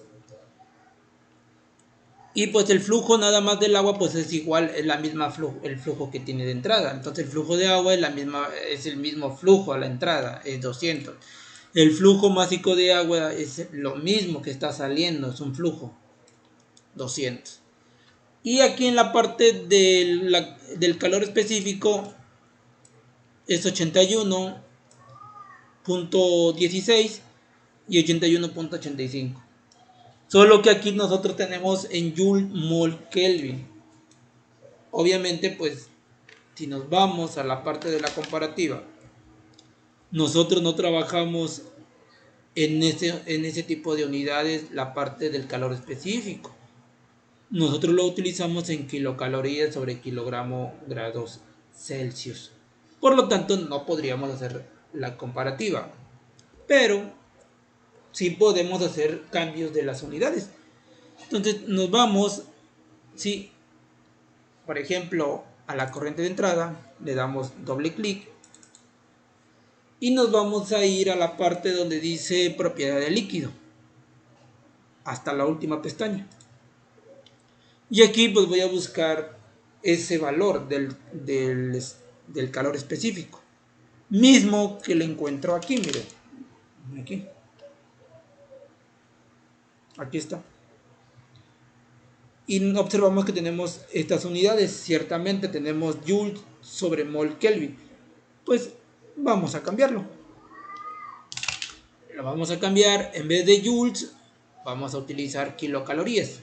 Y pues el flujo nada más del agua pues es igual, es la misma el flujo que tiene de entrada. Entonces el flujo de agua es el mismo flujo a la entrada, es 200. El flujo másico de agua es lo mismo que está saliendo, es un flujo, 200. Y aquí en la parte del calor específico es 81.16 y 81.85. Solo que aquí nosotros tenemos en Joule Mol Kelvin. Obviamente, pues, si nos vamos a la parte de la comparativa, nosotros no trabajamos en ese tipo de unidades la parte del calor específico. Nosotros lo utilizamos en kilocalorías sobre kilogramo grados Celsius. Por lo tanto, no podríamos hacer la comparativa. Pero sí podemos hacer cambios de las unidades. Entonces nos vamos, sí, por ejemplo, a la corriente de entrada, le damos doble clic y nos vamos a ir a la parte donde dice propiedad del líquido, hasta la última pestaña. Y aquí pues voy a buscar ese valor del calor específico, mismo que le encuentro aquí, miren, aquí está. Y observamos que tenemos estas unidades. Ciertamente tenemos Joule sobre mol Kelvin. Pues vamos a cambiarlo. Lo vamos a cambiar. En vez de joules, vamos a utilizar kilocalorías.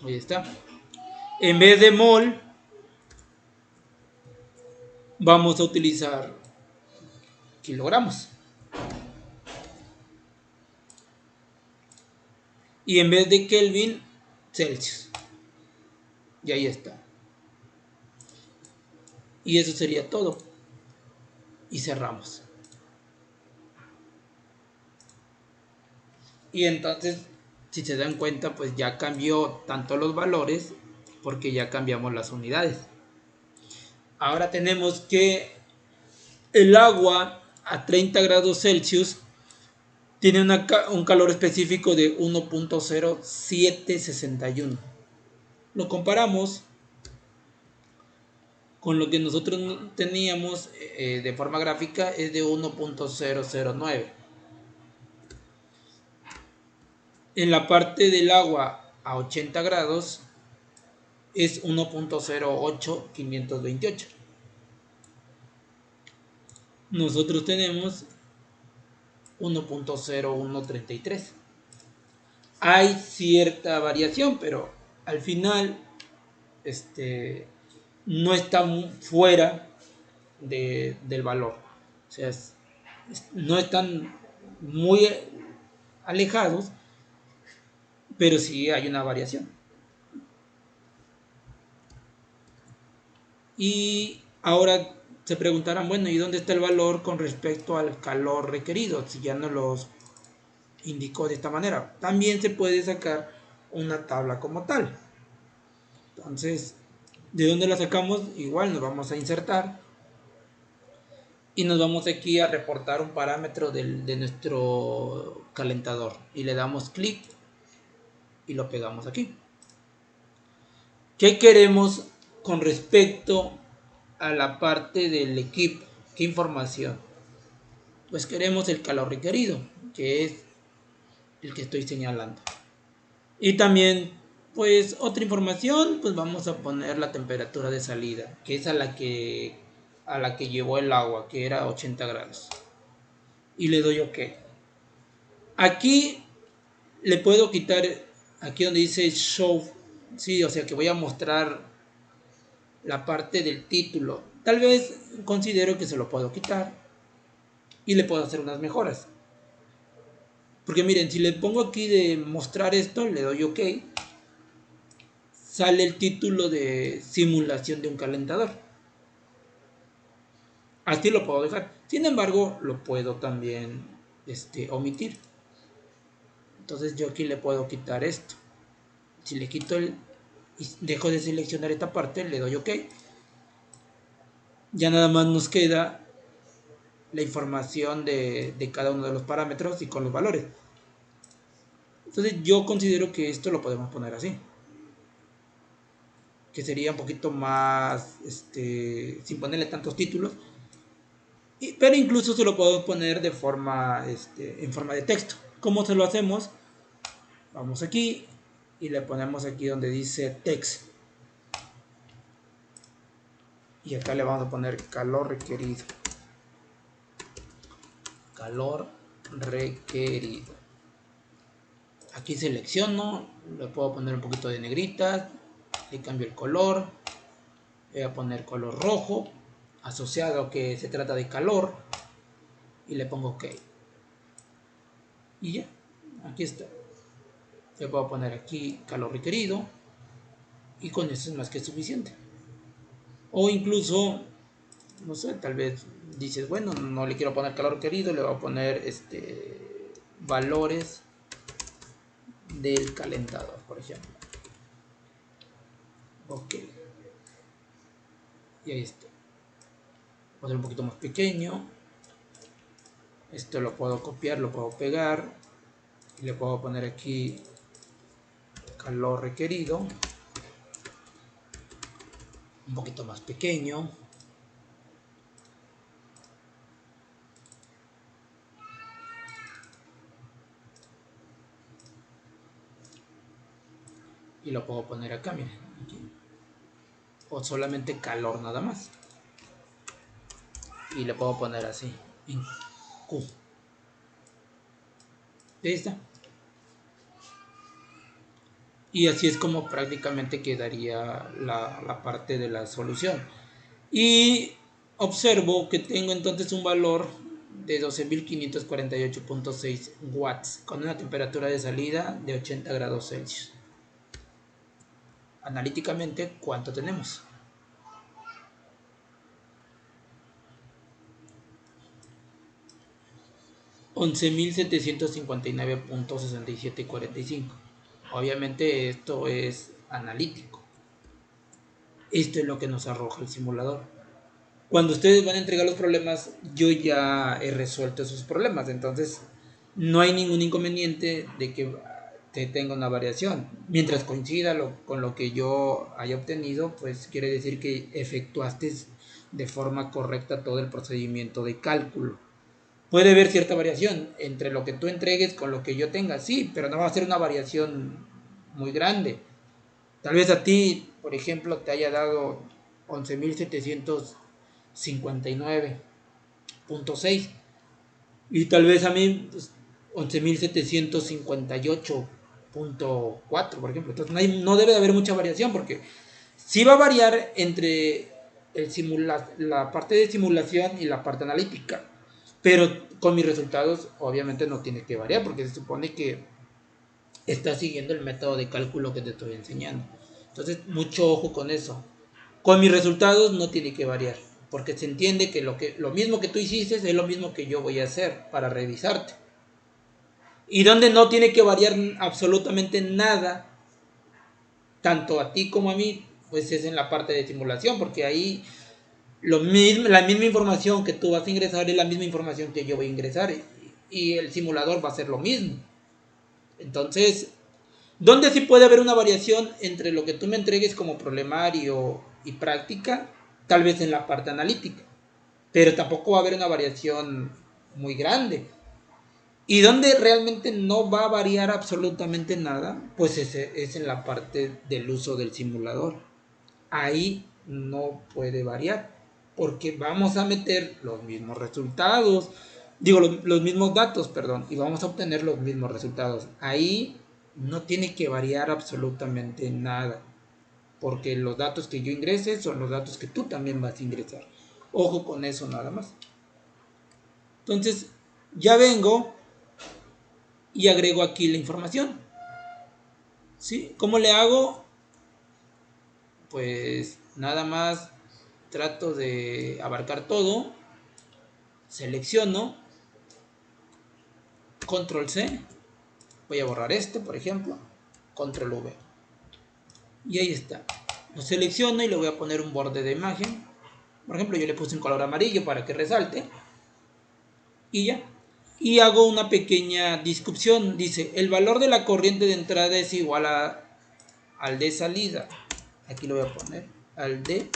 Ahí está. En vez de mol, vamos a utilizar kilogramos. Y en vez de Kelvin, Celsius. Y ahí está. Y eso sería todo. Y cerramos. Y entonces, si se dan cuenta, pues ya cambió tanto los valores porque ya cambiamos las unidades. Ahora tenemos que el agua a 30 grados Celsius tiene un calor específico de 1.0761. Lo comparamos con lo que nosotros teníamos de forma gráfica es de 1.009. En la parte del agua a 80 grados es 1.08528. Nosotros tenemos 1.0133. Hay cierta variación, pero al final no está fuera del valor. O sea, no están muy alejados, pero sí hay una variación. Y ahora se preguntarán, bueno, ¿y dónde está el valor con respecto al calor requerido? Si ya no los indicó de esta manera. También se puede sacar una tabla como tal. Entonces, ¿de dónde la sacamos? Igual nos vamos a insertar y nos vamos aquí a reportar un parámetro de nuestro calentador y le damos clic y lo pegamos aquí. ¿Qué queremos con respecto a la parte del equipo? ¿Qué información? Pues queremos el calor requerido, que es el que estoy señalando. Y también, pues otra información, pues vamos a poner la temperatura de salida, que es a la que llevó el agua, que era 80 grados. Y le doy OK. Aquí le puedo quitar, aquí donde dice Show, sí, o sea que voy a mostrar la parte del título. Tal vez considero que se lo puedo quitar y le puedo hacer unas mejoras. Porque miren, si le pongo aquí de mostrar esto, le doy OK, sale el título de simulación de un calentador. Así lo puedo dejar. Sin embargo, lo puedo también omitir. Entonces yo aquí le puedo quitar esto. Si le quito y dejo de seleccionar esta parte, le doy OK. Ya nada más nos queda la información de cada uno de los parámetros y con los valores. Entonces yo considero que esto lo podemos poner así, que sería un poquito más sin ponerle tantos títulos, pero incluso se lo podemos poner de forma en forma de texto. ¿Cómo se lo hacemos? Vamos aquí y le ponemos aquí donde dice text y acá le vamos a poner calor requerido. Calor requerido. Aquí selecciono, le puedo poner un poquito de negritas, le cambio el color, voy a poner color rojo, asociado a que se trata de calor, y le pongo OK. Y ya, aquí está. Le puedo poner aquí calor requerido, y con eso es más que suficiente. O incluso, no sé, tal vez dices, bueno, no le quiero poner calor requerido, le voy a poner valores del calentador, por ejemplo. OK. Y ahí está. Voy a hacer un poquito más pequeño. Esto lo puedo copiar, lo puedo pegar. Y le puedo poner aquí calor requerido. Un poquito más pequeño. Y lo puedo poner acá, miren. Aquí. O solamente calor nada más. Y le puedo poner así. En Q. Ahí está. Y así es como prácticamente quedaría la parte de la solución. Y observo que tengo entonces un valor de 12.548.6 watts con una temperatura de salida de 80 grados Celsius. Analíticamente, ¿cuánto tenemos? $11.759.6745. Obviamente esto es analítico. Esto es lo que nos arroja el simulador. Cuando ustedes van a entregar los problemas, yo ya he resuelto esos problemas. Entonces, no hay ningún inconveniente de que te tenga una variación. Mientras coincida con lo que yo haya obtenido, pues quiere decir que efectuaste de forma correcta todo el procedimiento de cálculo. Puede haber cierta variación entre lo que tú entregues con lo que yo tenga, sí, pero no va a ser una variación muy grande. Tal vez a ti, por ejemplo, te haya dado 11.759.6 y tal vez a mí pues, 11.758.4, por ejemplo. Entonces no debe de haber mucha variación porque sí va a variar entre la parte de simulación y la parte analítica. Pero con mis resultados obviamente no tiene que variar porque se supone que está siguiendo el método de cálculo que te estoy enseñando. Entonces, mucho ojo con eso. Con mis resultados no tiene que variar, porque se entiende que lo mismo que tú hiciste es lo mismo que yo voy a hacer para revisarte. Y donde no tiene que variar absolutamente nada, tanto a ti como a mí, pues es en la parte de simulación, porque ahí la misma información que tú vas a ingresar es la misma información que yo voy a ingresar y el simulador va a ser lo mismo. Entonces, ¿dónde sí puede haber una variación entre lo que tú me entregues como problemario y práctica? Tal vez en la parte analítica, pero tampoco va a haber una variación muy grande. Y donde realmente no va a variar absolutamente nada, pues es en la parte del uso del simulador. Ahí no puede variar, porque vamos a meter los mismos resultados, digo, los mismos datos, perdón, y vamos a obtener los mismos resultados. Ahí no tiene que variar absolutamente nada, porque los datos que yo ingrese son los datos que tú también vas a ingresar. Ojo con eso nada más. Entonces, ya vengo y agrego aquí la información. ¿Sí? ¿Cómo le hago? Pues nada más trato de abarcar todo, selecciono, control C, voy a borrar este por ejemplo, control V y ahí está. Lo selecciono y le voy a poner un borde de imagen, por ejemplo yo le puse un color amarillo para que resalte y ya. Y hago una pequeña descripción, dice el valor de la corriente de entrada es igual al de salida, aquí lo voy a poner, al de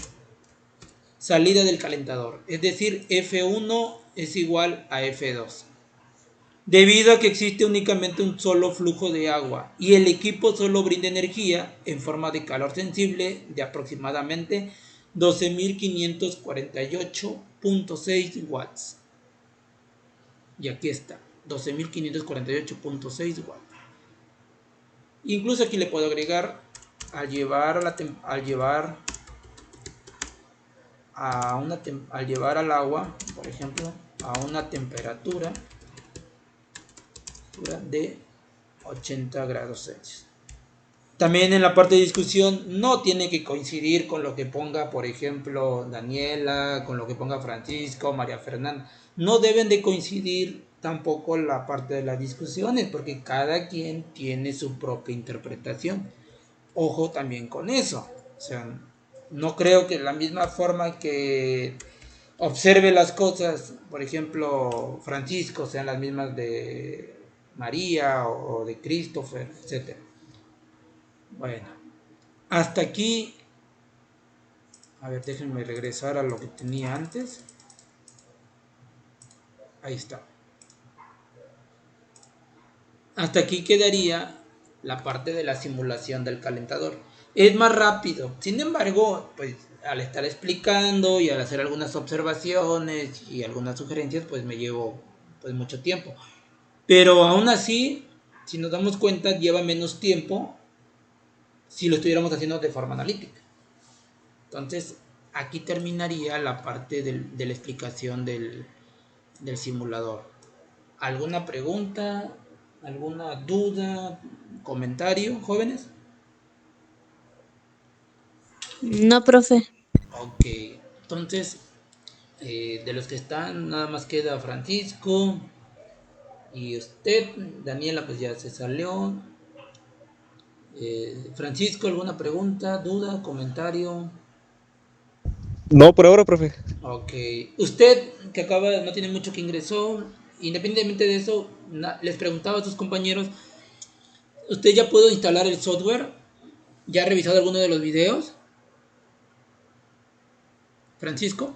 salida del calentador, es decir, F1 es igual a F2. Debido a que existe únicamente un solo flujo de agua y el equipo solo brinda energía en forma de calor sensible de aproximadamente 12.548.6 watts. Y aquí está, 12.548.6 watts. Incluso aquí le puedo agregar al llevar al agua, por ejemplo, a una temperatura de 80 grados Celsius. También en la parte de discusión no tiene que coincidir con lo que ponga, por ejemplo, Daniela, con lo que ponga Francisco, María Fernanda. No deben de coincidir tampoco la parte de las discusiones porque cada quien tiene su propia interpretación. Ojo también con eso. O sea, no creo que la misma forma que observe las cosas, por ejemplo, Francisco, sean las mismas de María o de Christopher, etcétera. Bueno, hasta aquí. A ver, déjenme regresar a lo que tenía antes. Ahí está. Hasta aquí quedaría la parte de la simulación del calentador. Es más rápido. Sin embargo, pues al estar explicando y al hacer algunas observaciones y algunas sugerencias, pues me llevo pues mucho tiempo. Pero aún así, si nos damos cuenta, lleva menos tiempo si lo estuviéramos haciendo de forma analítica. Entonces, aquí terminaría la parte de la explicación del simulador. ¿Alguna pregunta? ¿Alguna duda? ¿Comentario, jóvenes? No, profe. Ok, entonces, de los que están, nada más queda Francisco y usted. Daniela, pues ya se salió. Francisco, ¿alguna pregunta, duda, comentario? No, por ahora, profe. Ok, usted que no tiene mucho que ingresó, independientemente de eso, les preguntaba a sus compañeros ¿Usted ya pudo instalar el software? ¿Ya ha revisado alguno de los videos, Francisco?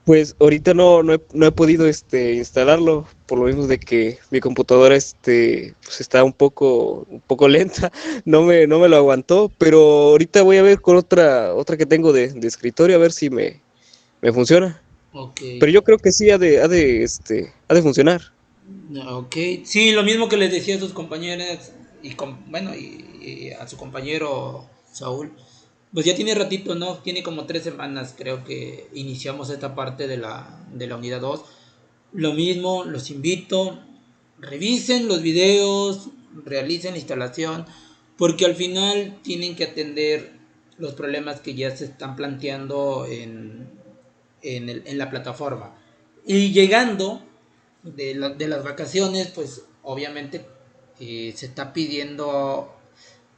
Pues ahorita no he podido instalarlo, por lo mismo de que mi computadora pues está un poco lenta, no me lo aguantó, pero ahorita voy a ver con otra que tengo de escritorio a ver si me funciona. Ok, Pero yo creo que sí ha de funcionar. ok. Sí, lo mismo que les decía a sus compañeras bueno, y a su compañero Saúl. Pues ya tiene ratito, ¿no? Tiene como 3 semanas, creo que iniciamos esta parte de la unidad 2. Lo mismo, los invito, revisen los videos, realicen la instalación, porque al final tienen que atender los problemas que ya se están planteando en la plataforma. Y llegando de las vacaciones, pues obviamente se está pidiendo,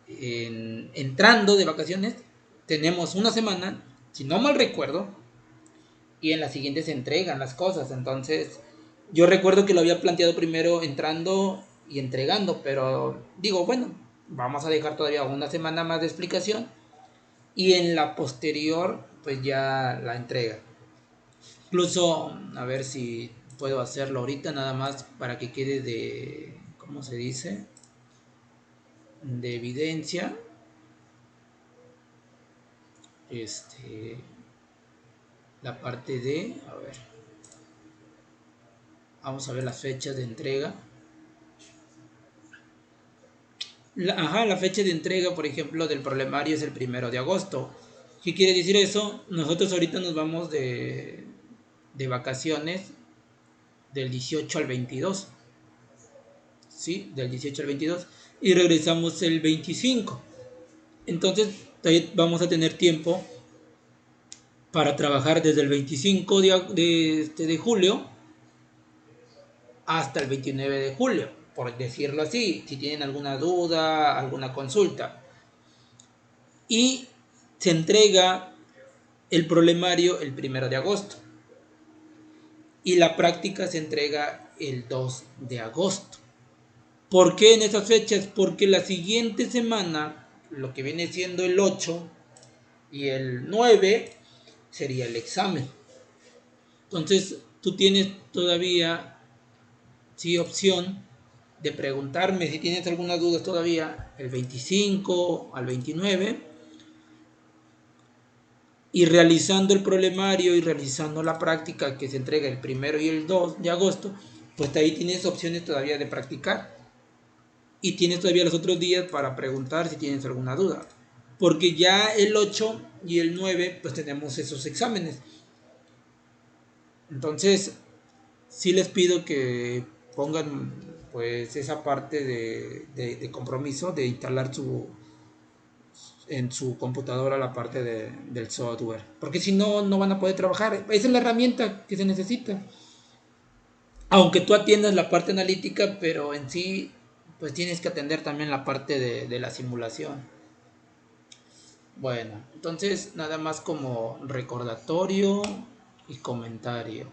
entrando de vacaciones, tenemos una semana, si no mal recuerdo, y en la siguiente se entregan las cosas. Entonces, yo recuerdo que lo había planteado primero entrando y entregando, pero digo, bueno, vamos a dejar todavía una semana más de explicación y en la posterior, pues ya la entrega. Incluso, a ver si puedo hacerlo ahorita nada más para que quede de, ¿cómo se dice? De evidencia. Este, la parte de, a ver, vamos a ver las fechas de entrega. La fecha de entrega, por ejemplo, del problemario es el 1 de agosto. ¿Qué quiere decir eso? Nosotros ahorita nos vamos de vacaciones del 18 al 22, ¿sí? Del 18 al 22 y regresamos el 25. Entonces, vamos a tener tiempo para trabajar desde el 25 de julio hasta el 29 de julio, por decirlo así, si tienen alguna duda, alguna consulta. Y se entrega el problemario el 1 de agosto y la práctica se entrega el 2 de agosto. ¿Por qué en esas fechas? Porque la siguiente semana, lo que viene siendo el 8 y el 9, sería el examen. Entonces, tú tienes todavía, sí, opción de preguntarme si tienes algunas dudas todavía el 25 al 29 y realizando el problemario y realizando la práctica que se entrega el 1 y el 2 de agosto, pues ahí tienes opciones todavía de practicar y tienes todavía los otros días para preguntar si tienes alguna duda, porque ya el 8 y el 9 pues tenemos esos exámenes. Entonces sí les pido que pongan pues esa parte de compromiso de instalar en su computadora la parte del software, porque si no, no van a poder trabajar. Esa es la herramienta que se necesita. Aunque tú atiendas la parte analítica, pero en sí, pues tienes que atender también la parte de la simulación. Bueno, entonces nada más como recordatorio y comentario.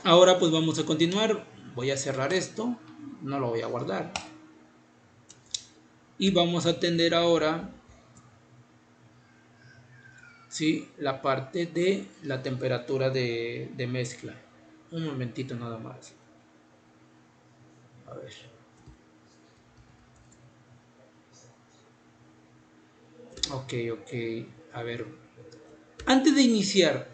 Ahora pues vamos a continuar. Voy a cerrar esto, no lo voy a guardar. Y vamos a atender ahora, ¿sí?, la parte de la temperatura de mezcla. Un momentito nada más. A ver. Ok. A ver. Antes de iniciar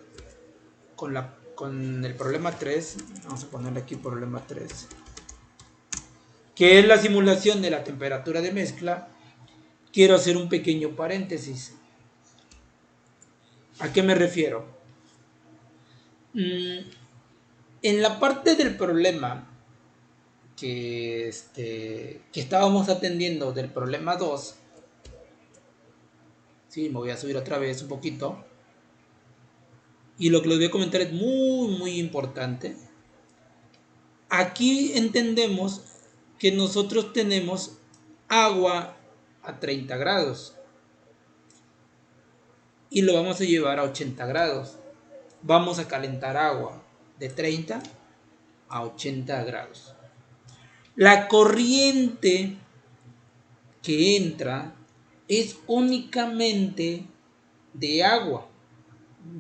con el problema 3, vamos a ponerle aquí problema 3, que es la simulación de la temperatura de mezcla, quiero hacer un pequeño paréntesis. ¿A qué me refiero? En la parte del problema que estábamos atendiendo del problema 2, sí, me voy a subir otra vez un poquito, y lo que les voy a comentar es muy importante. Aquí entendemos que nosotros tenemos agua a 30 grados y lo vamos a llevar a 80 grados. vamos a calentar agua de 30 a 80 grados. La corriente que entra es únicamente de agua.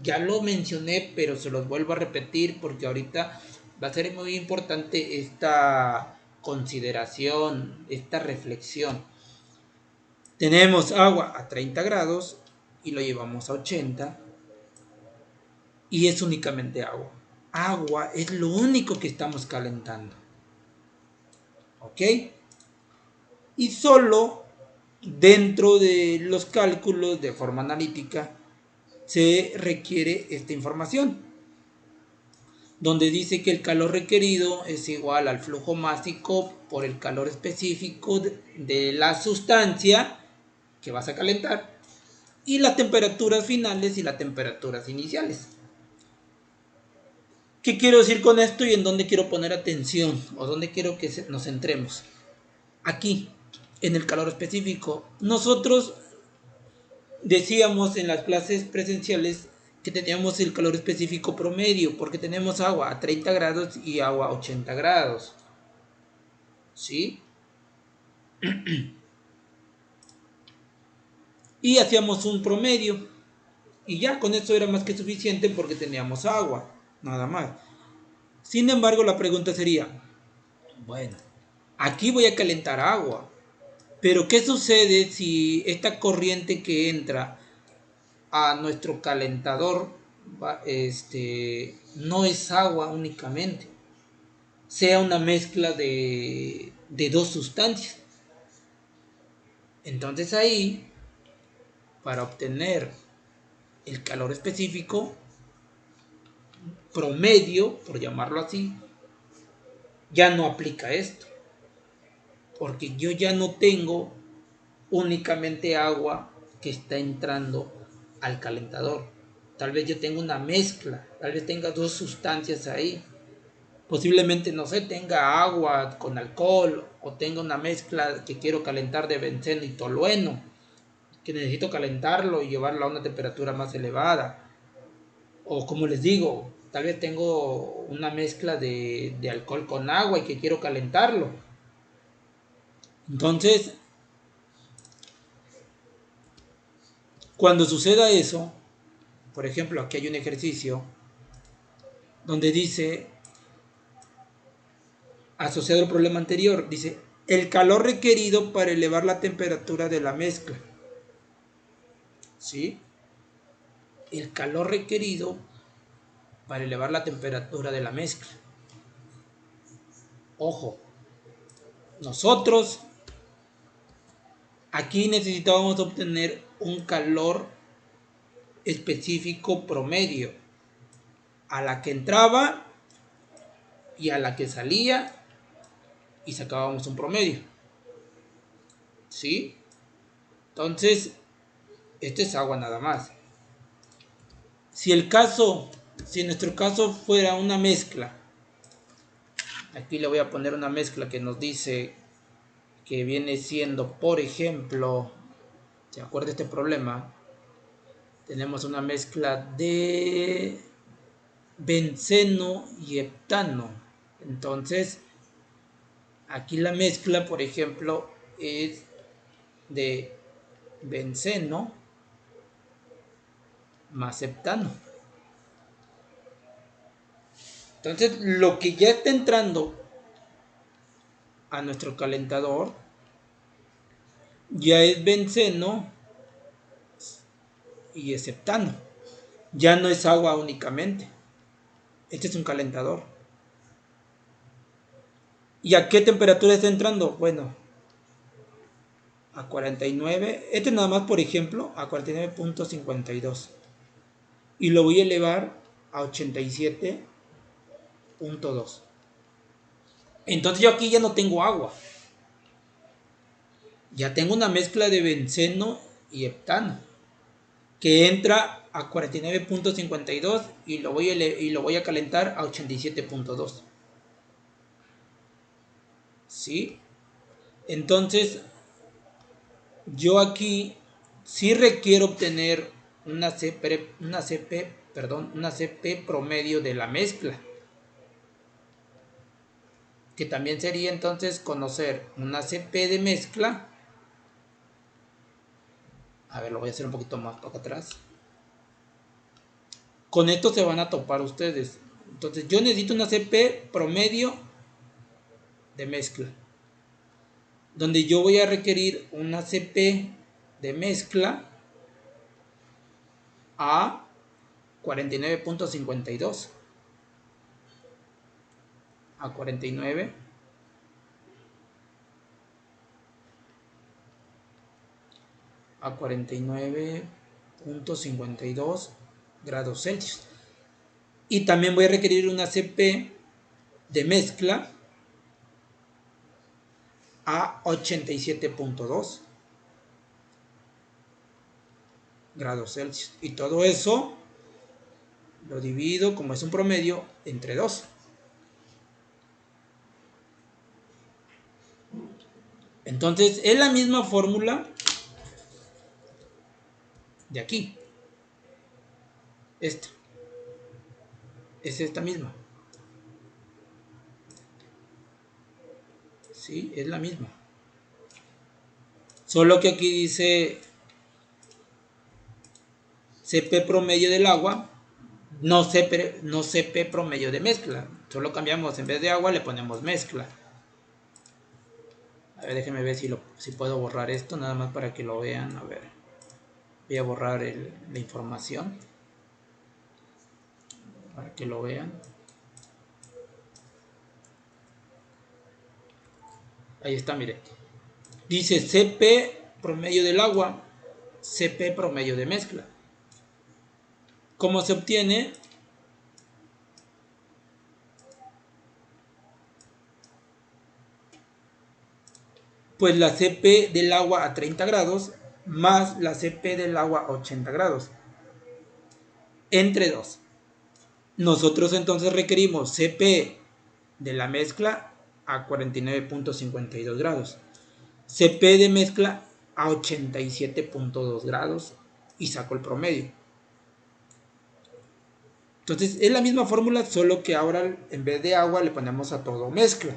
Ya lo mencioné, pero se los vuelvo a repetir porque ahorita va a ser muy importante esta consideración, esta reflexión. Tenemos agua a 30 grados y lo llevamos a 80 y es únicamente agua. Agua es lo único que estamos calentando. ¿Ok? Y solo dentro de los cálculos de forma analítica se requiere esta información, donde dice que el calor requerido es igual al flujo másico por el calor específico de la sustancia que vas a calentar y las temperaturas finales y las temperaturas iniciales. ¿Qué quiero decir con esto y en dónde quiero poner atención o dónde quiero que nos centremos? Aquí, en el calor específico. Nosotros decíamos en las clases presenciales que teníamos el calor específico promedio porque tenemos agua a 30 grados y agua a 80 grados. ¿Sí? Y hacíamos un promedio y ya con eso era más que suficiente porque teníamos agua, nada más. Sin embargo, la pregunta sería, bueno, aquí voy a calentar agua, pero ¿qué sucede si esta corriente que entra a nuestro calentador no es agua únicamente, sea una mezcla de dos sustancias? Entonces ahí, para obtener el calor específico promedio, por llamarlo así, ya no aplica esto, porque yo ya no tengo únicamente agua que está entrando al calentador. Tal vez yo tenga una mezcla, tal vez tenga dos sustancias ahí. Posiblemente, no sé, tenga agua con alcohol o tenga una mezcla que quiero calentar de benceno y tolueno, que necesito calentarlo y llevarlo a una temperatura más elevada. O como les digo, tal vez tengo una mezcla de alcohol con agua y que quiero calentarlo. Entonces, cuando suceda eso, por ejemplo, aquí hay un ejercicio donde dice, asociado al problema anterior, dice, el calor requerido para elevar la temperatura de la mezcla. ¿Sí? El calor requerido para elevar la temperatura de la mezcla. Ojo, nosotros aquí necesitábamos obtener un calor específico promedio a la que entraba y a la que salía y sacábamos un promedio. ¿Sí? Entonces, esto es agua nada más. Si nuestro caso fuera una mezcla, aquí le voy a poner una mezcla que nos dice que viene siendo, por ejemplo, ¿se acuerda de este problema? Tenemos una mezcla de benceno y heptano. Entonces, aquí la mezcla, por ejemplo, es de benceno más heptano. Entonces, lo que ya está entrando a nuestro calentador ya es benceno y es heptano. Ya no es agua únicamente. Este es un calentador. ¿Y a qué temperatura está entrando? Bueno, a 49. Este nada más, por ejemplo, a 49.52. Y lo voy a elevar a 87.2. Entonces yo aquí ya no tengo agua. Ya tengo una mezcla de benceno y heptano que entra a 49.52 y lo voy a calentar a 87.2. ¿Sí? Entonces, yo aquí sí requiero obtener una CP una CP promedio de la mezcla. Que también sería entonces conocer una CP de mezcla. A ver, lo voy a hacer un poquito más para acá atrás. Con esto se van a topar ustedes. Entonces yo necesito una CP promedio de mezcla. Donde yo voy a requerir una CP de mezcla a 49.52. A 49. A 49.52 grados Celsius. Y también voy a requerir una CP de mezcla a 87.2 grados Celsius. Y todo eso lo divido, como es un promedio, entre 2. Entonces es la misma fórmula de aquí. Esta. Es esta misma. Sí, es la misma. Solo que aquí dice CP promedio del agua, no CP promedio de mezcla. Solo cambiamos, en vez de agua le ponemos mezcla. A ver, déjenme ver si puedo borrar esto, nada más para que lo vean. A ver, voy a borrar la información para que lo vean. Ahí está, mire. Dice CP promedio del agua, CP promedio de mezcla. ¿Cómo se obtiene? Pues la CP del agua a 30 grados más la CP del agua a 80 grados. Entre 2. Nosotros entonces requerimos CP de la mezcla a 49.52 grados. CP de mezcla a 87.2 grados y saco el promedio. Entonces es la misma fórmula, solo que ahora en vez de agua le ponemos a todo mezcla.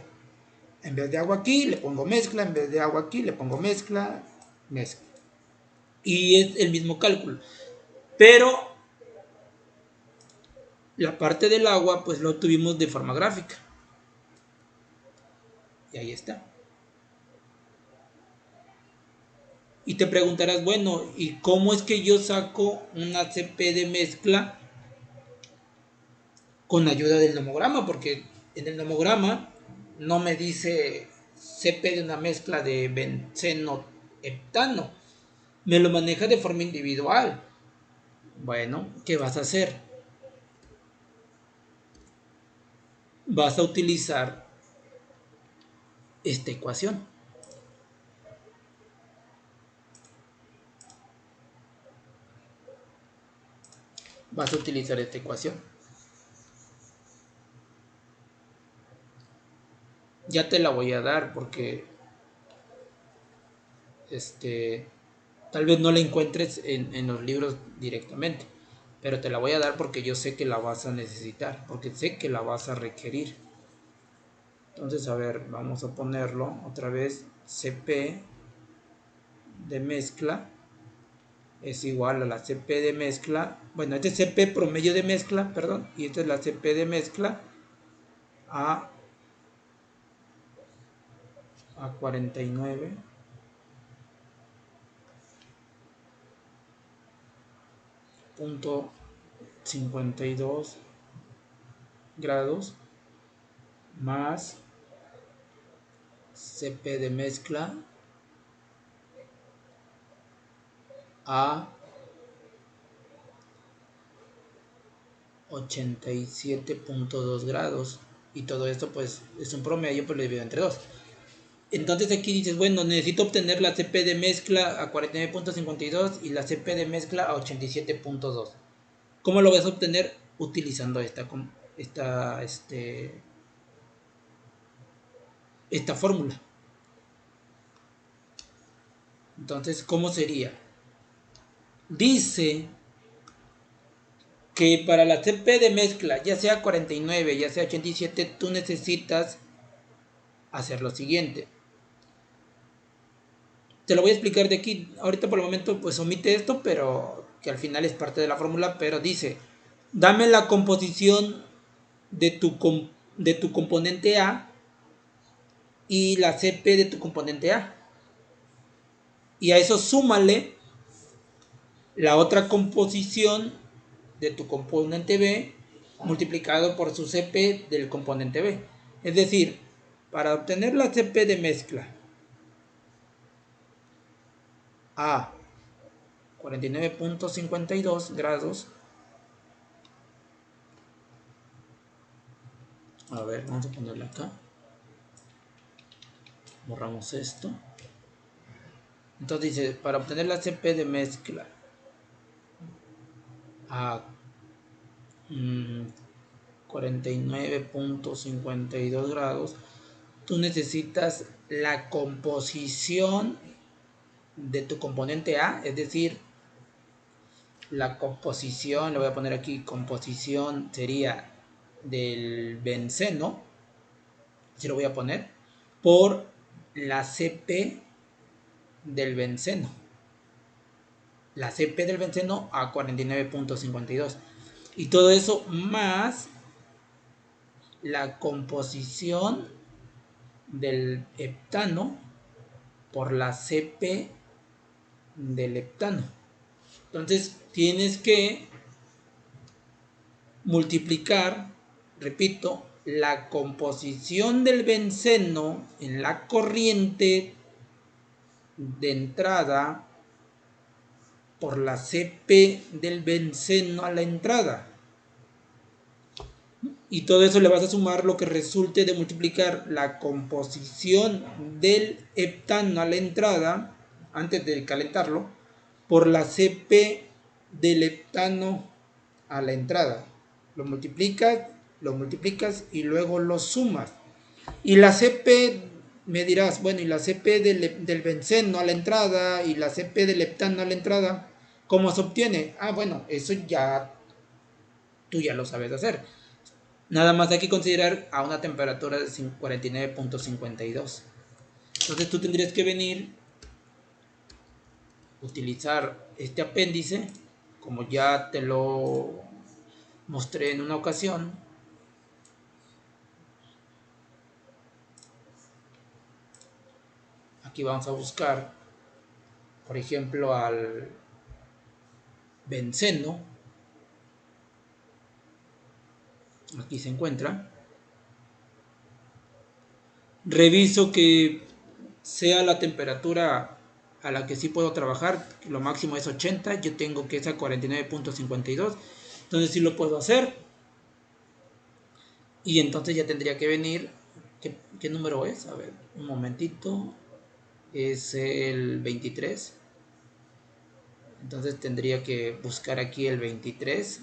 En vez de agua aquí le pongo mezcla, en vez de agua aquí le pongo mezcla, mezcla. Y es el mismo cálculo. Pero la parte del agua pues lo tuvimos de forma gráfica. Y ahí está. Y te preguntarás, bueno, ¿y cómo es que yo saco una CP de mezcla con ayuda del nomograma? Porque en el nomograma no me dice CP de una mezcla de benceno heptano. Me lo maneja de forma individual. Bueno, ¿qué vas a hacer? Vas a utilizar esta ecuación. Vas a utilizar esta ecuación. Ya te la voy a dar porque tal vez no la encuentres en los libros directamente, pero te la voy a dar porque yo sé que la vas a necesitar, porque sé que la vas a requerir. Entonces, a ver, vamos a ponerlo otra vez. CP de mezcla es igual a la CP de mezcla. Bueno, este es CP promedio de mezcla, perdón, y esta es la CP de mezcla a 49.52 grados más CP de mezcla a 87.2 grados, y todo esto pues es un promedio, pues lo divido entre 2. Entonces aquí dices, bueno, necesito obtener la CP de mezcla a 49.52 y la CP de mezcla a 87.2. ¿Cómo lo vas a obtener? Utilizando esta fórmula. Entonces, ¿cómo sería? Dice que para la CP de mezcla, ya sea 49, ya sea 87, tú necesitas hacer lo siguiente. Te lo voy a explicar de aquí. Ahorita por el momento pues omite esto, pero que al final es parte de la fórmula, pero dice, dame la composición de tu componente A y la CP de tu componente A. Y a eso súmale la otra composición de tu componente B multiplicado por su CP del componente B. Es decir, para obtener la CP de mezcla a 49.52 grados, a ver, vamos a ponerla acá, borramos esto. Entonces dice, para obtener la CP de mezcla a 49.52 grados, tú necesitas la composición de tu componente A, es decir, la composición, le voy a poner aquí, composición sería del benceno, si lo voy a poner, por la CP del benceno. La CP del benceno a 49.52. Y todo eso más la composición del heptano por la CP del heptano. Entonces tienes que multiplicar, repito, la composición del benceno en la corriente de entrada por la CP del benceno a la entrada. Y todo eso le vas a sumar lo que resulte de multiplicar la composición del heptano a la entrada, antes de calentarlo, por la CP del heptano a la entrada. Lo multiplicas y luego lo sumas. Y la CP, me dirás, bueno, y la CP del benceno a la entrada y la CP del heptano a la entrada, ¿cómo se obtiene? Ah, bueno, eso ya tú ya lo sabes hacer. Nada más hay que considerar a una temperatura de 49.52. Entonces tú tendrías que venir, utilizar este apéndice, como ya te lo mostré en una ocasión. Aquí vamos a buscar, por ejemplo, al benceno. Aquí se encuentra. Reviso que sea la temperatura a la que sí puedo trabajar. Lo máximo es 80. Yo tengo que es a 49.52. Entonces sí lo puedo hacer. Y entonces ya tendría que venir. ¿Qué número es? A ver, un momentito. Es el 23. Entonces tendría que buscar aquí el 23.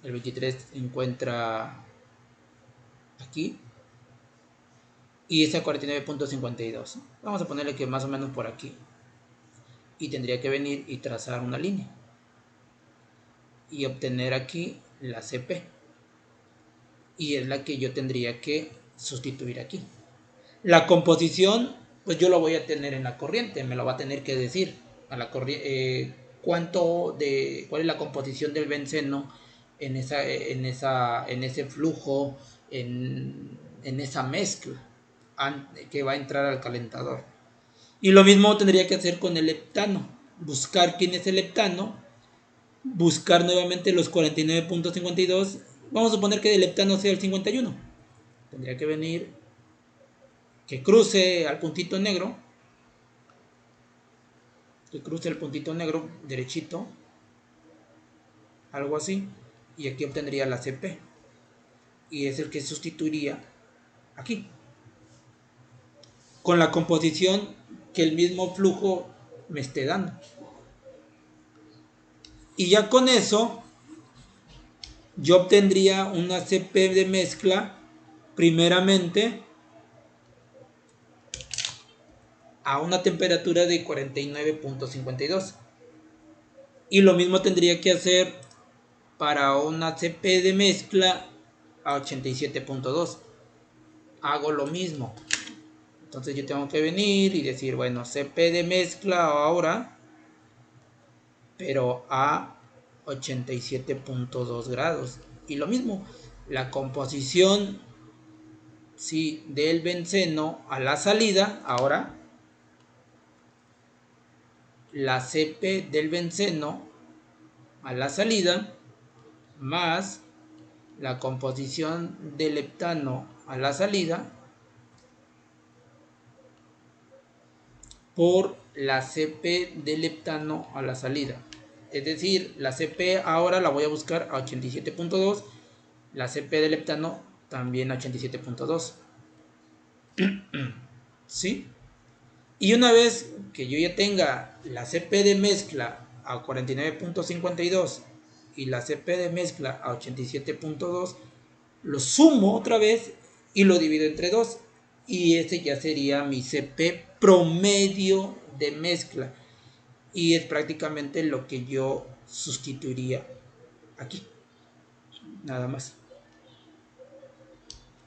El 23 se encuentra aquí. Y es a 49.52. Vamos a ponerle que más o menos por aquí. Y tendría que venir y trazar una línea. Y obtener aquí la CP. Y es la que yo tendría que sustituir aquí. La composición, pues yo lo voy a tener en la corriente. Me lo va a tener que decir a la corriente. ¿Cuál es la composición del benceno en ese flujo, en esa mezcla que va a entrar al calentador? Y lo mismo tendría que hacer con el heptano. Buscar quién es el heptano. Buscar nuevamente los 49.52. Vamos a suponer que el heptano sea el 51. Tendría que venir, que cruce al puntito negro. Que cruce el puntito negro derechito. Algo así. Y aquí obtendría la CP. Y es el que sustituiría aquí. Con la composición que el mismo flujo me esté dando. Y ya con eso yo obtendría una CP de mezcla primeramente a una temperatura de 49.52. Y lo mismo tendría que hacer para una CP de mezcla a 87.2. Hago lo mismo. Entonces yo tengo que venir y decir, bueno, CP de mezcla ahora, pero a 87.2 grados. Y lo mismo, la composición, sí, del benceno a la salida, ahora la CP del benceno a la salida más la composición del heptano a la salida por la CP del heptano a la salida. Es decir, la CP ahora la voy a buscar a 87.2, la CP del heptano también a 87.2. ¿Sí? Y una vez que yo ya tenga la CP de mezcla a 49.52 y la CP de mezcla a 87.2, lo sumo otra vez y lo divido entre 2. Y ese ya sería mi CP promedio de mezcla. Y es prácticamente lo que yo sustituiría aquí. Nada más.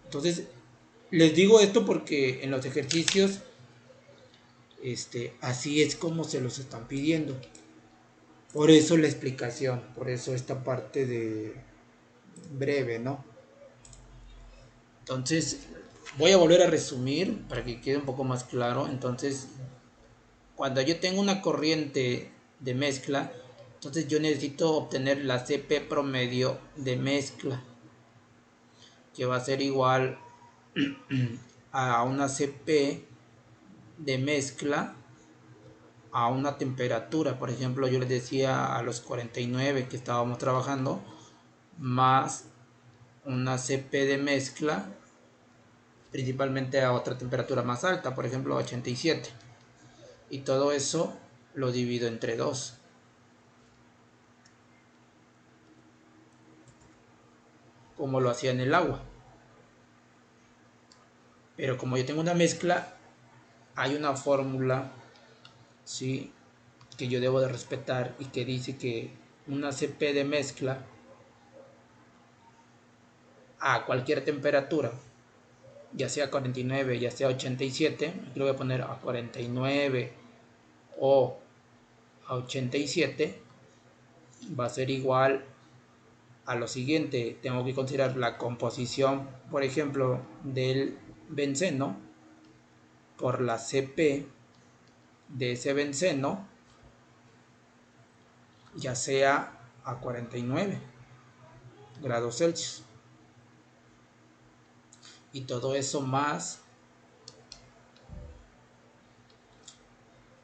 Entonces, les digo esto porque en los ejercicios así es como se los están pidiendo. Por eso la explicación, por eso esta parte de breve, ¿no? Entonces, voy a volver a resumir para que quede un poco más claro. Entonces, cuando yo tengo una corriente de mezcla, entonces yo necesito obtener la CP promedio de mezcla, que va a ser igual a una CP de mezcla a una temperatura. Por ejemplo, yo les decía a los 49 que estábamos trabajando, más una CP de mezcla principalmente a otra temperatura más alta, por ejemplo 87. Y todo eso lo divido entre 2, como lo hacía en el agua. Pero como yo tengo una mezcla, hay una fórmula, ¿sí?, que yo debo de respetar y que dice que una CP de mezcla a cualquier temperatura, ya sea 49, ya sea 87, aquí lo voy a poner a 49 o a 87, va a ser igual a lo siguiente. Tengo que considerar la composición, por ejemplo, del benceno por la CP de ese benceno, ya sea a 49 grados Celsius. Y todo eso más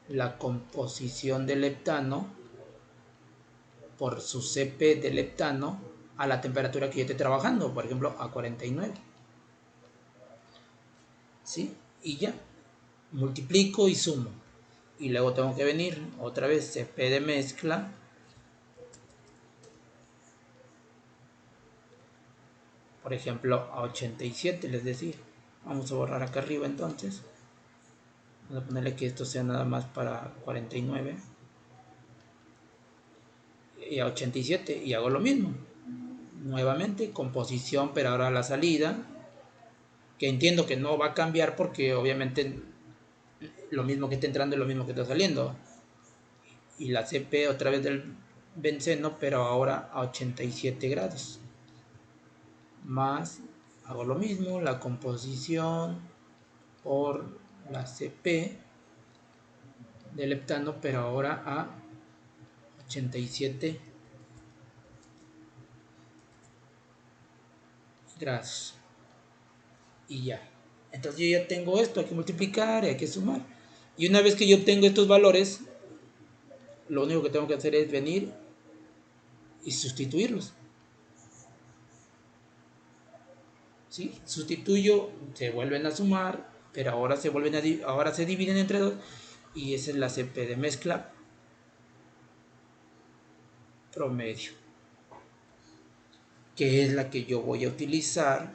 la composición del heptano por su CP del heptano a la temperatura que yo esté trabajando, por ejemplo a 49. ¿Sí? Y ya, multiplico y sumo. Y luego tengo que venir otra vez CP de mezcla por ejemplo a 87, les decía. Vamos a borrar acá arriba entonces. Vamos a ponerle que esto sea nada más para 49 y a 87 y hago lo mismo. Nuevamente composición, pero ahora a la salida, que entiendo que no va a cambiar porque obviamente lo mismo que está entrando es lo mismo que está saliendo. Y la CP otra vez del benceno, pero ahora a 87 grados. Más hago lo mismo, la composición por la CP del heptano, pero ahora a 87 grados. Y ya. Entonces yo ya tengo esto, hay que multiplicar, hay que sumar. Y una vez que yo tengo estos valores, lo único que tengo que hacer es venir y sustituirlos. ¿Sí? Sustituyo, se vuelven a sumar, pero ahora ahora se dividen entre 2 y esa es la CP de mezcla promedio, que es la que yo voy a utilizar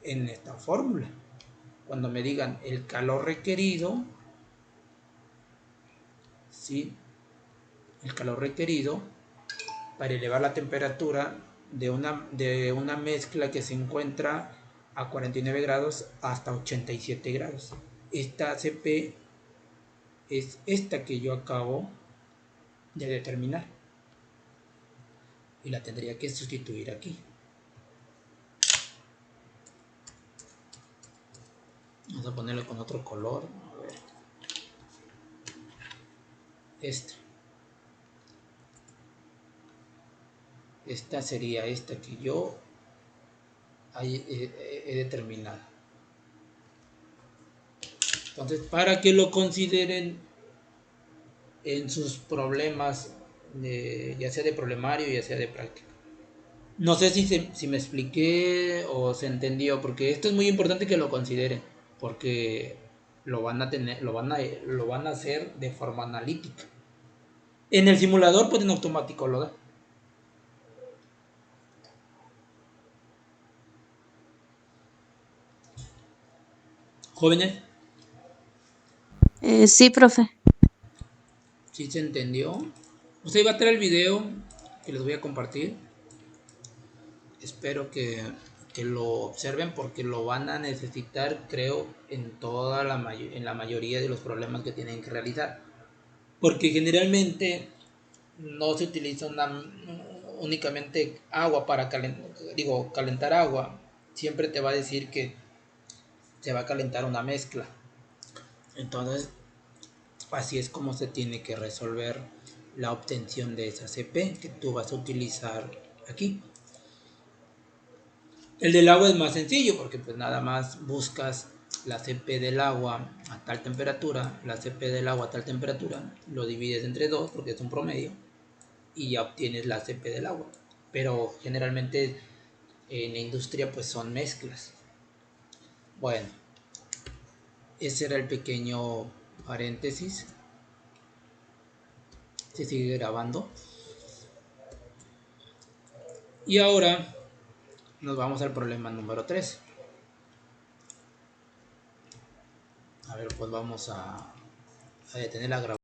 en esta fórmula. Cuando me digan el calor requerido, ¿sí?, el calor requerido para elevar la temperatura de una mezcla que se encuentra a 49 grados hasta 87 grados. Esta ACP es esta que yo acabo de determinar y la tendría que sustituir aquí. Vamos a ponerle con otro color. A ver. Esta sería esta que yo he determinado. Entonces, para que lo consideren en sus problemas, ya sea de problemario, ya sea de práctica. No sé si me expliqué o se entendió, porque esto es muy importante que lo consideren, porque lo van a hacer de forma analítica. En el simulador, pues en automático lo da. Jóvenes, Sí, profe. ¿sí se entendió? Usted va a traer el video que les voy a compartir. Espero que lo observen porque lo van a necesitar, creo, en la mayoría de los problemas que tienen que realizar. Porque generalmente no se utiliza únicamente agua para calentar agua. Siempre te va a decir que se va a calentar una mezcla. Entonces, así es como se tiene que resolver la obtención de esa CP que tú vas a utilizar aquí. El del agua es más sencillo porque pues nada más buscas la CP del agua a tal temperatura, la CP del agua a tal temperatura, lo divides entre 2 porque es un promedio y ya obtienes la CP del agua. Pero generalmente en la industria pues son mezclas. Bueno, ese era el pequeño paréntesis. Se sigue grabando. Y ahora nos vamos al problema número 3. A ver, pues vamos a detener la grabación.